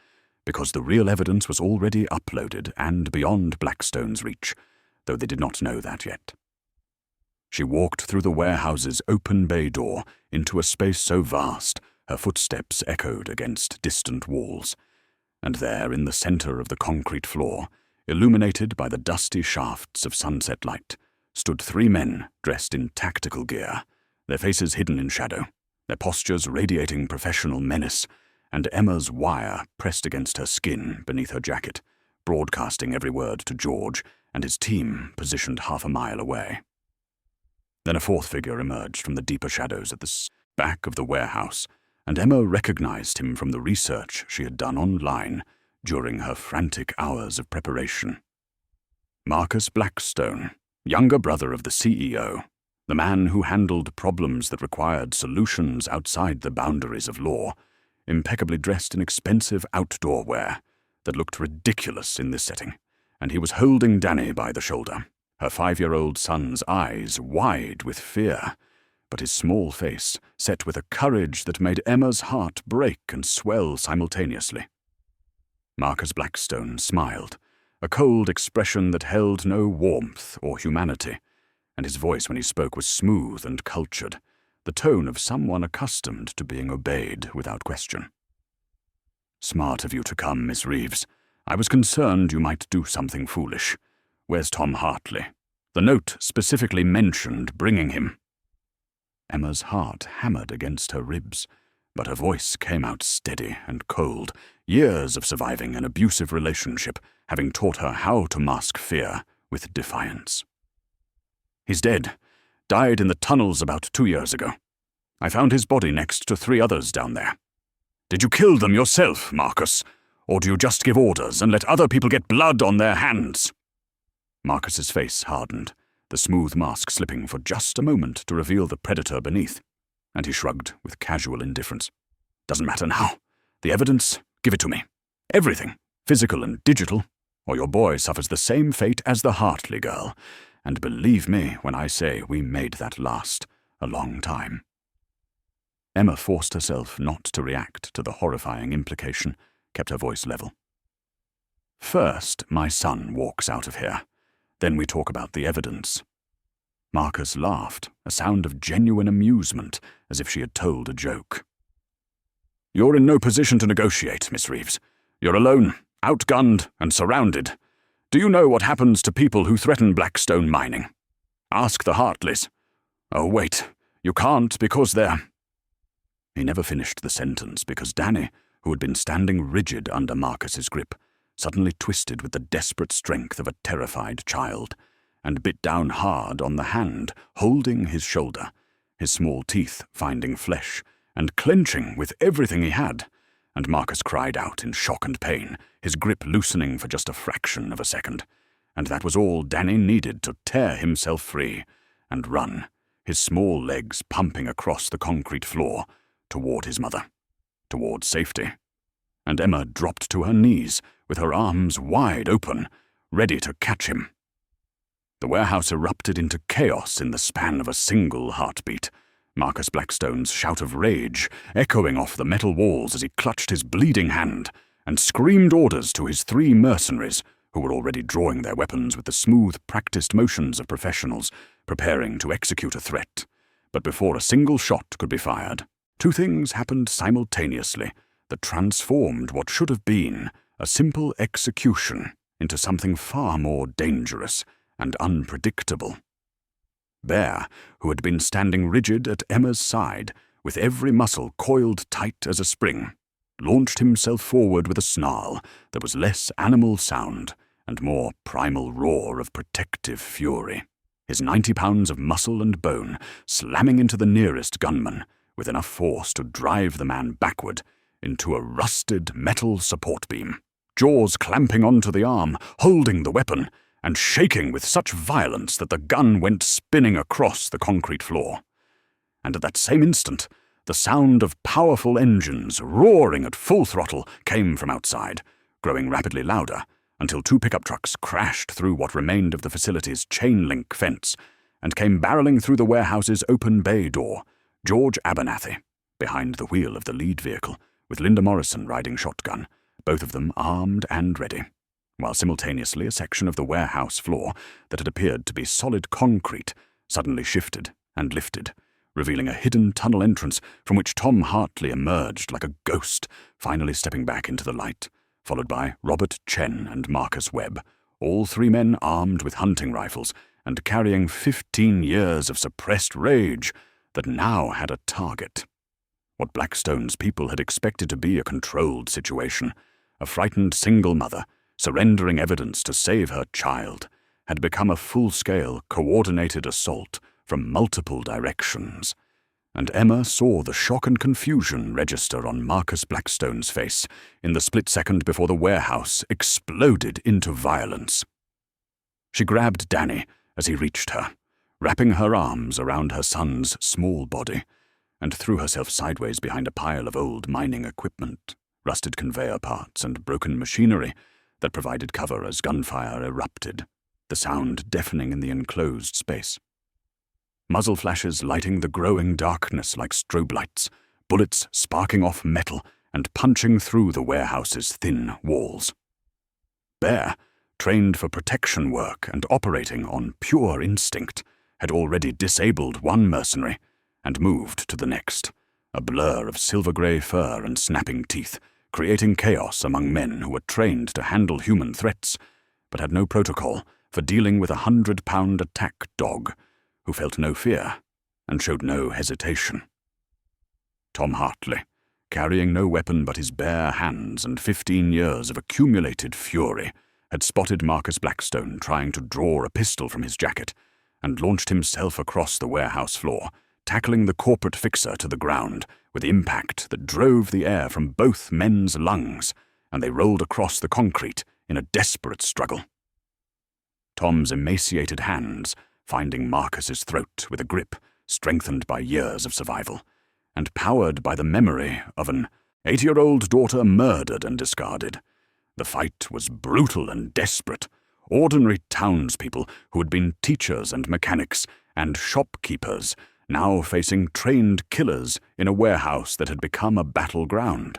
because the real evidence was already uploaded and beyond Blackstone's reach, though they did not know that yet. She walked through the warehouse's open bay door into a space so vast her footsteps echoed against distant walls, and there in the center of the concrete floor, illuminated by the dusty shafts of sunset light, stood 3 men dressed in tactical gear, their faces hidden in shadow, their postures radiating professional menace, and Emma's wire pressed against her skin beneath her jacket, broadcasting every word to George and his team positioned half a mile away. Then a 4th figure emerged from the deeper shadows at the back of the warehouse, and Emma recognized him from the research she had done online during her frantic hours of preparation. Marcus Blackstone, younger brother of the CEO, the man who handled problems that required solutions outside the boundaries of law, impeccably dressed in expensive outdoor wear that looked ridiculous in this setting, and he was holding Danny by the shoulder, her 5-year-old son's eyes wide with fear, but his small face set with a courage that made Emma's heart break and swell simultaneously. Marcus Blackstone smiled, a cold expression that held no warmth or humanity, and his voice when he spoke was smooth and cultured, the tone of someone accustomed to being obeyed without question. "Smart of you to come, Miss Reeves. I was concerned you might do something foolish. Where's Tom Hartley? The note specifically mentioned bringing him." Emma's heart hammered against her ribs, but her voice came out steady and cold, years of surviving an abusive relationship having taught her how to mask fear with defiance. "He's dead. Died in the tunnels about 2 years ago. I found his body next to 3 others down there. Did you kill them yourself, Marcus? Or do you just give orders and let other people get blood on their hands?" Marcus's face hardened, the smooth mask slipping for just a moment to reveal the predator beneath, and he shrugged with casual indifference. "Doesn't matter now. The evidence, give it to me. Everything, physical and digital, or your boy suffers the same fate as the Hartley girl, and believe me when I say we made that last a long time." Emma forced herself not to react to the horrifying implication, kept her voice level. "First, my son walks out of here. Then we talk about the evidence." Marcus laughed, a sound of genuine amusement, as if she had told a joke. "You're in no position to negotiate, Miss Reeves. You're alone, outgunned, and surrounded. Do you know what happens to people who threaten Blackstone Mining? Ask the Hartleys. Oh, wait, you can't because they're—" He never finished the sentence because Danny, who had been standing rigid under Marcus's grip, suddenly twisted with the desperate strength of a terrified child, and bit down hard on the hand holding his shoulder, his small teeth finding flesh, and clenching with everything he had, and Marcus cried out in shock and pain, his grip loosening for just a fraction of a second, and that was all Danny needed to tear himself free and run, his small legs pumping across the concrete floor toward his mother, toward safety. And Emma dropped to her knees with her arms wide open, ready to catch him. The warehouse erupted into chaos in the span of a single heartbeat, Marcus Blackstone's shout of rage echoing off the metal walls as he clutched his bleeding hand and screamed orders to his 3 mercenaries, who were already drawing their weapons with the smooth, practiced motions of professionals, preparing to execute a threat. But before a single shot could be fired, 2 things happened simultaneously that transformed what should have been a simple execution into something far more dangerous and unpredictable. Bear, who had been standing rigid at Emma's side, with every muscle coiled tight as a spring, launched himself forward with a snarl that was less animal sound and more primal roar of protective fury, his 90 pounds of muscle and bone slamming into the nearest gunman with enough force to drive the man backward into a rusted metal support beam, jaws clamping onto the arm, holding the weapon, and shaking with such violence that the gun went spinning across the concrete floor. And at that same instant, the sound of powerful engines roaring at full throttle came from outside, growing rapidly louder, until 2 pickup trucks crashed through what remained of the facility's chain-link fence and came barreling through the warehouse's open bay door, George Abernathy, behind the wheel of the lead vehicle, with Linda Morrison riding shotgun, both of them armed and ready, while simultaneously a section of the warehouse floor that had appeared to be solid concrete suddenly shifted and lifted, revealing a hidden tunnel entrance from which Tom Hartley emerged like a ghost, finally stepping back into the light, followed by Robert Chen and Marcus Webb, all 3 men armed with hunting rifles and carrying 15 years of suppressed rage that now had a target. What Blackstone's people had expected to be a controlled situation, a frightened single mother surrendering evidence to save her child, had become a full-scale, coordinated assault from multiple directions, and Emma saw the shock and confusion register on Marcus Blackstone's face in the split second before the warehouse exploded into violence. She grabbed Danny as he reached her, wrapping her arms around her son's small body, and threw herself sideways behind a pile of old mining equipment, rusted conveyor parts and broken machinery that provided cover as gunfire erupted, the sound deafening in the enclosed space. Muzzle flashes lighting the growing darkness like strobe lights, bullets sparking off metal and punching through the warehouse's thin walls. Bear, trained for protection work and operating on pure instinct, had already disabled one mercenary and moved to the next, a blur of silver-grey fur and snapping teeth, creating chaos among men who were trained to handle human threats, but had no protocol for dealing with a 100-pound attack dog who felt no fear and showed no hesitation. Tom Hartley, carrying no weapon but his bare hands and 15 years of accumulated fury, had spotted Marcus Blackstone trying to draw a pistol from his jacket and launched himself across the warehouse floor, tackling the corporate fixer to the ground with impact that drove the air from both men's lungs, and they rolled across the concrete in a desperate struggle. Tom's emaciated hands finding Marcus's throat with a grip strengthened by years of survival, and powered by the memory of an 8-year-old daughter murdered and discarded. The fight was brutal and desperate. Ordinary townspeople who had been teachers and mechanics and shopkeepers now facing trained killers in a warehouse that had become a battleground.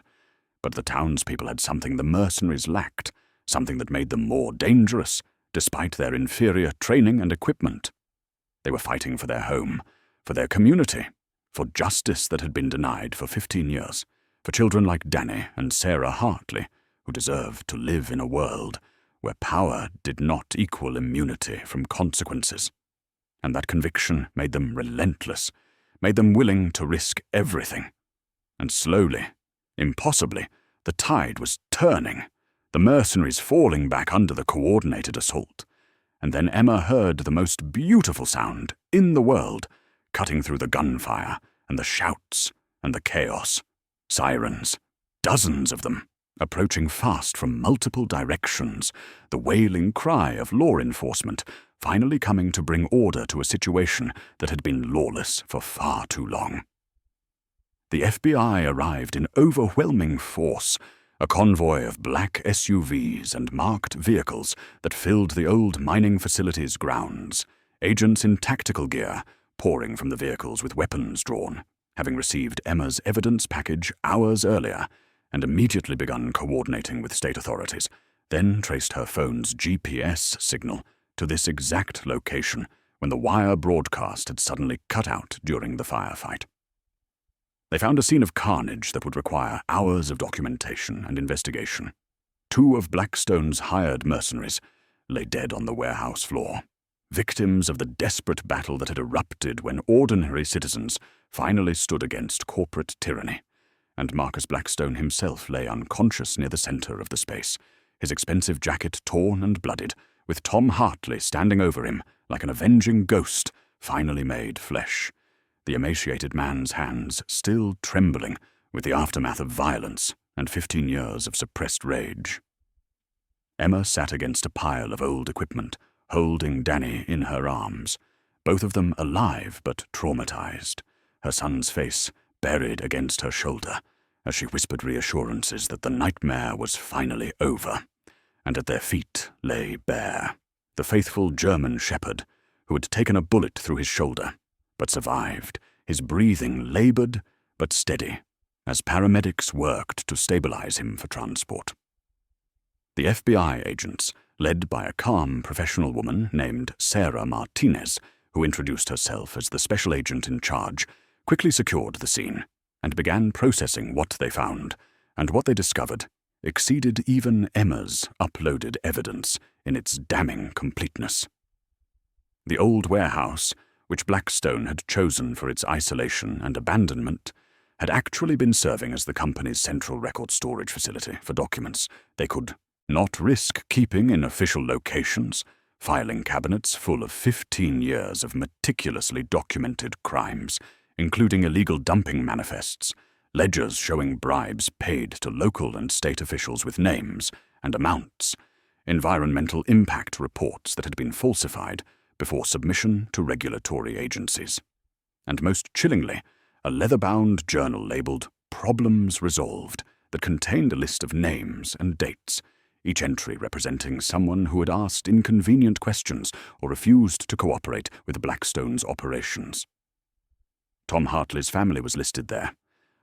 But the townspeople had something the mercenaries lacked, something that made them more dangerous, despite their inferior training and equipment. They were fighting for their home, for their community, for justice that had been denied for 15 years, for children like Danny and Sarah Hartley, who deserved to live in a world where power did not equal immunity from consequences. And that conviction made them relentless, made them willing to risk everything. And slowly, impossibly, the tide was turning, the mercenaries falling back under the coordinated assault. And then Emma heard the most beautiful sound in the world, cutting through the gunfire and the shouts and the chaos. Sirens, dozens of them, approaching fast from multiple directions, the wailing cry of law enforcement, finally coming to bring order to a situation that had been lawless for far too long. The FBI arrived in overwhelming force, a convoy of black SUVs and marked vehicles that filled the old mining facility's grounds, agents in tactical gear pouring from the vehicles with weapons drawn, having received Emma's evidence package hours earlier and immediately begun coordinating with state authorities, then traced her phone's GPS signal to this exact location when the wire broadcast had suddenly cut out during the firefight. They found a scene of carnage that would require hours of documentation and investigation. 2 of Blackstone's hired mercenaries lay dead on the warehouse floor, victims of the desperate battle that had erupted when ordinary citizens finally stood against corporate tyranny, and Marcus Blackstone himself lay unconscious near the center of the space, his expensive jacket torn and blooded, with Tom Hartley standing over him like an avenging ghost finally made flesh, the emaciated man's hands still trembling with the aftermath of violence and 15 years of suppressed rage. Emma sat against a pile of old equipment, holding Danny in her arms, both of them alive but traumatized, her son's face buried against her shoulder as she whispered reassurances that the nightmare was finally over, and at their feet lay Bear, the faithful German shepherd who had taken a bullet through his shoulder, but survived, his breathing labored but steady, as paramedics worked to stabilize him for transport. The FBI agents, led by a calm professional woman named Sarah Martinez, who introduced herself as the special agent in charge, quickly secured the scene and began processing what they found, and what they discovered exceeded even Emma's uploaded evidence in its damning completeness. The old warehouse, which Blackstone had chosen for its isolation and abandonment, had actually been serving as the company's central record storage facility for documents they could not risk keeping in official locations, filing cabinets full of 15 years of meticulously documented crimes, including illegal dumping manifests, ledgers showing bribes paid to local and state officials with names and amounts, environmental impact reports that had been falsified before submission to regulatory agencies, and most chillingly, a leather-bound journal labeled Problems Resolved that contained a list of names and dates, each entry representing someone who had asked inconvenient questions or refused to cooperate with Blackstone's operations. Tom Hartley's family was listed there.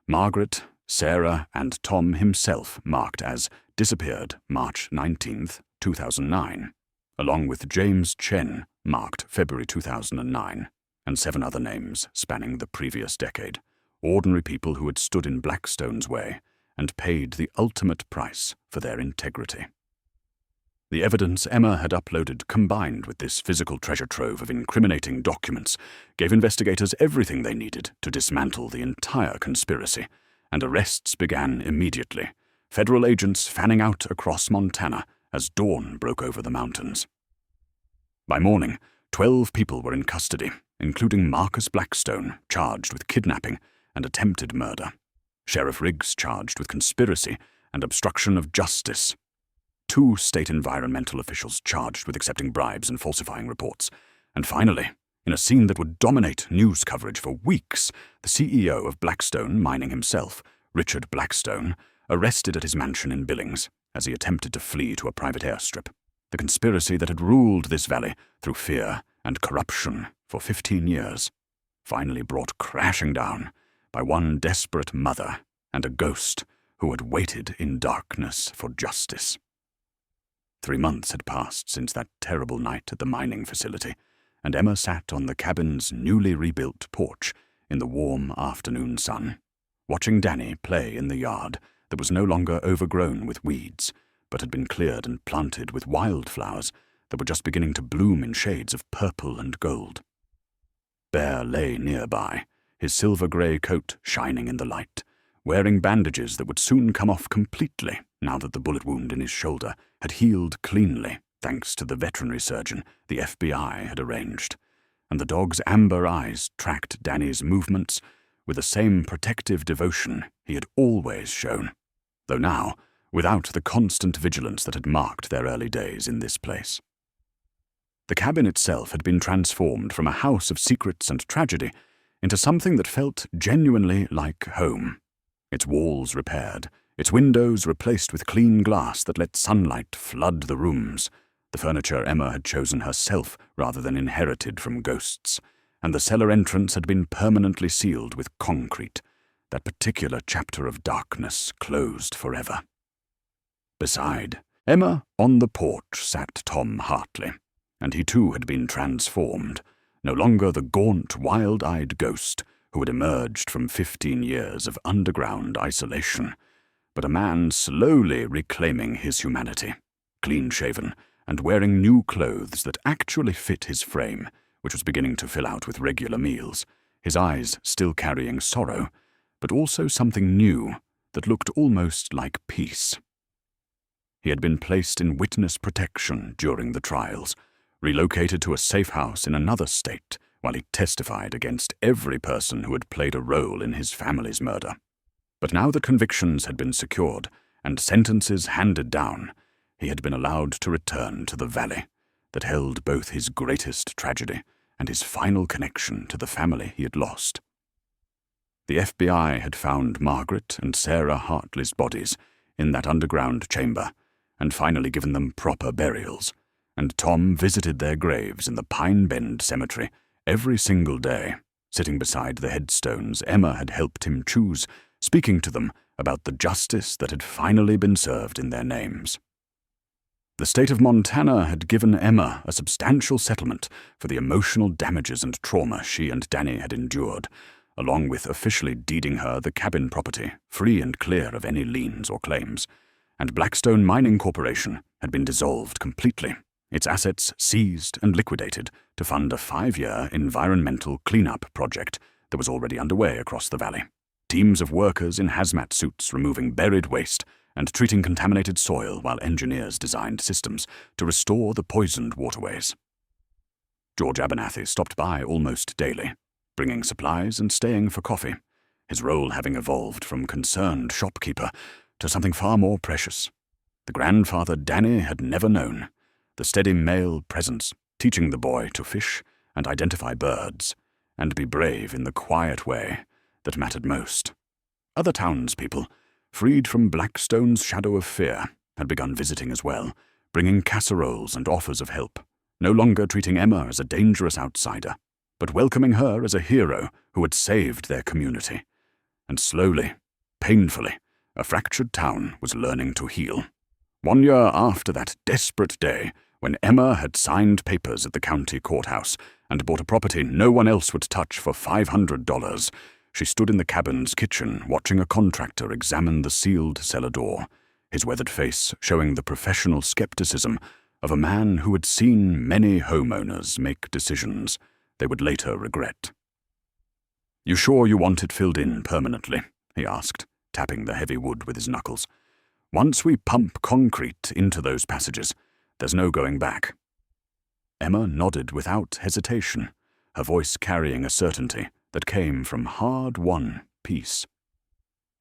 Margaret, Sarah, and Tom himself marked as disappeared March 19th, 2009, along with James Chen, marked February 2009, and 7 other names spanning the previous decade, ordinary people who had stood in Blackstone's way and paid the ultimate price for their integrity. The evidence Emma had uploaded, combined with this physical treasure trove of incriminating documents, gave investigators everything they needed to dismantle the entire conspiracy, and arrests began immediately, federal agents fanning out across Montana as dawn broke over the mountains. By morning, 12 people were in custody, including Marcus Blackstone, charged with kidnapping and attempted murder, Sheriff Riggs charged with conspiracy and obstruction of justice, 2 state environmental officials charged with accepting bribes and falsifying reports, and finally, in a scene that would dominate news coverage for weeks, the CEO of Blackstone Mining himself, Richard Blackstone, arrested at his mansion in Billings as he attempted to flee to a private airstrip. The conspiracy that had ruled this valley through fear and corruption for 15 years, finally brought crashing down by one desperate mother and a ghost who had waited in darkness for justice. 3 months had passed since that terrible night at the mining facility, and Emma sat on the cabin's newly rebuilt porch in the warm afternoon sun, watching Danny play in the yard that was no longer overgrown with weeds, but had been cleared and planted with wildflowers that were just beginning to bloom in shades of purple and gold. Bear lay nearby, his silver-grey coat shining in the light, wearing bandages that would soon come off completely now that the bullet wound in his shoulder had healed cleanly thanks to the veterinary surgeon the FBI had arranged, and the dog's amber eyes tracked Danny's movements with the same protective devotion he had always shown, though now without the constant vigilance that had marked their early days in this place. The cabin itself had been transformed from a house of secrets and tragedy into something that felt genuinely like home, its walls repaired, its windows replaced with clean glass that let sunlight flood the rooms, the furniture Emma had chosen herself rather than inherited from ghosts, and the cellar entrance had been permanently sealed with concrete, that particular chapter of darkness closed forever. Beside Emma, on the porch, sat Tom Hartley, and he too had been transformed, no longer the gaunt, wild-eyed ghost who had emerged from 15 years of underground isolation, but a man slowly reclaiming his humanity, clean-shaven and wearing new clothes that actually fit his frame, which was beginning to fill out with regular meals, his eyes still carrying sorrow, but also something new that looked almost like peace. He had been placed in witness protection during the trials, relocated to a safe house in another state while he testified against every person who had played a role in his family's murder. But now that convictions had been secured and sentences handed down, he had been allowed to return to the valley that held both his greatest tragedy and his final connection to the family he had lost. The FBI had found Margaret and Sarah Hartley's bodies in that underground chamber and finally given them proper burials, and Tom visited their graves in the Pine Bend Cemetery every single day, sitting beside the headstones Emma had helped him choose, speaking to them about the justice that had finally been served in their names. The state of Montana had given Emma a substantial settlement for the emotional damages and trauma she and Danny had endured, along with officially deeding her the cabin property, free and clear of any liens or claims, and Blackstone Mining Corporation had been dissolved completely, its assets seized and liquidated to fund a 5-year environmental cleanup project that was already underway across the valley. Teams of workers in hazmat suits removing buried waste and treating contaminated soil while engineers designed systems to restore the poisoned waterways. George Abernathy stopped by almost daily, bringing supplies and staying for coffee, his role having evolved from concerned shopkeeper to something far more precious. The grandfather Danny had never known, the steady male presence teaching the boy to fish and identify birds, and be brave in the quiet way that mattered most. Other townspeople, freed from Blackstone's shadow of fear, had begun visiting as well, bringing casseroles and offers of help, no longer treating Emma as a dangerous outsider, but welcoming her as a hero who had saved their community. And slowly, painfully, a fractured town was learning to heal. 1 year after that desperate day, when Emma had signed papers at the county courthouse and bought a property no one else would touch for $500, she stood in the cabin's kitchen watching a contractor examine the sealed cellar door, his weathered face showing the professional skepticism of a man who had seen many homeowners make decisions they would later regret. "You sure you want it filled in permanently?" he asked, tapping the heavy wood with his knuckles. "Once we pump concrete into those passages, there's no going back." Emma nodded without hesitation, her voice carrying a certainty that came from hard-won peace.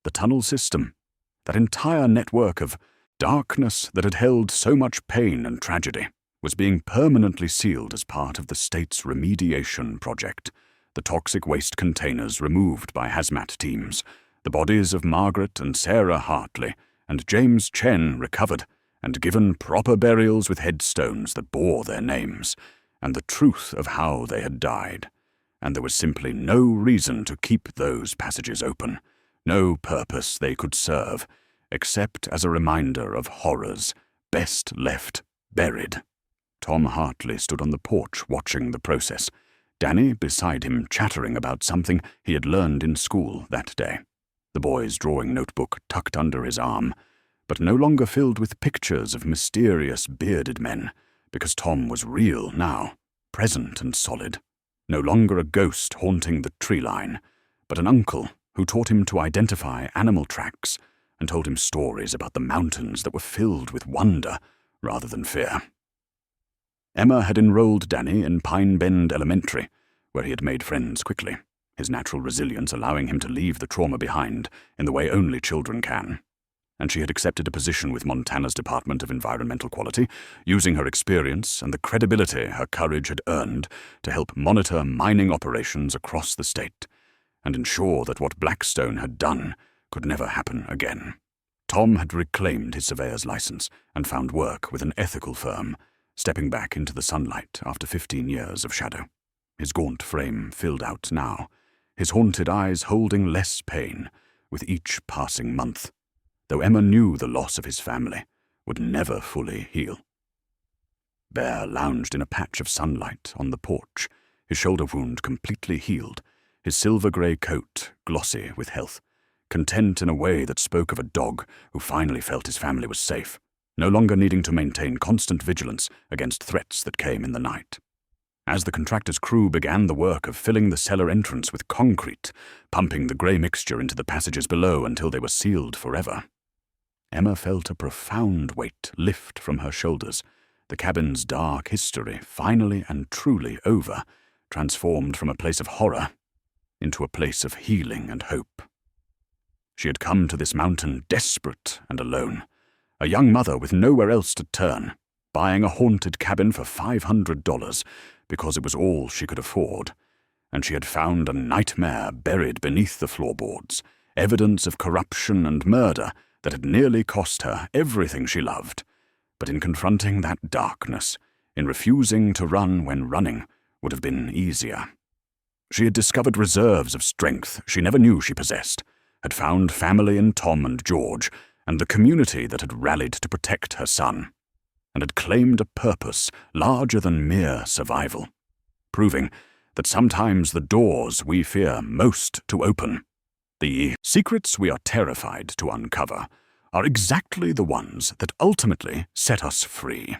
The tunnel system, that entire network of darkness that had held so much pain and tragedy, was being permanently sealed as part of the state's remediation project. The toxic waste containers removed by hazmat teams, the bodies of Margaret and Sarah Hartley and James Chen recovered and given proper burials with headstones that bore their names, and the truth of how they had died. And there was simply no reason to keep those passages open, no purpose they could serve, except as a reminder of horrors best left buried. Tom Hartley stood on the porch watching the process, Danny beside him chattering about something he had learned in school that day, the boy's drawing notebook tucked under his arm, but no longer filled with pictures of mysterious bearded men, because Tom was real now, present and solid, no longer a ghost haunting the tree line, but an uncle who taught him to identify animal tracks and told him stories about the mountains that were filled with wonder rather than fear. Emma had enrolled Danny in Pine Bend Elementary, where he had made friends quickly, his natural resilience allowing him to leave the trauma behind in the way only children can. And she had accepted a position with Montana's Department of Environmental Quality, using her experience and the credibility her courage had earned to help monitor mining operations across the state and ensure that what Blackstone had done could never happen again. Tom had reclaimed his surveyor's license and found work with an ethical firm, stepping back into the sunlight after 15 years of shadow, his gaunt frame filled out now, his haunted eyes holding less pain with each passing month, though Emma knew the loss of his family would never fully heal. Bear lounged in a patch of sunlight on the porch, his shoulder wound completely healed, his silver-grey coat glossy with health, content in a way that spoke of a dog who finally felt his family was safe, no longer needing to maintain constant vigilance against threats that came in the night. As the contractor's crew began the work of filling the cellar entrance with concrete, pumping the grey mixture into the passages below until they were sealed forever, Emma felt a profound weight lift from her shoulders, the cabin's dark history finally and truly over, transformed from a place of horror into a place of healing and hope. She had come to this mountain desperate and alone, a young mother with nowhere else to turn, buying a haunted cabin for $500 because it was all she could afford, and she had found a nightmare buried beneath the floorboards, evidence of corruption and murder that had nearly cost her everything she loved. But in confronting that darkness, in refusing to run when running would have been easier, she had discovered reserves of strength she never knew she possessed, had found family in Tom and George, and the community that had rallied to protect her son, and had claimed a purpose larger than mere survival, proving that sometimes the doors we fear most to open, the secrets we are terrified to uncover, are exactly the ones that ultimately set us free.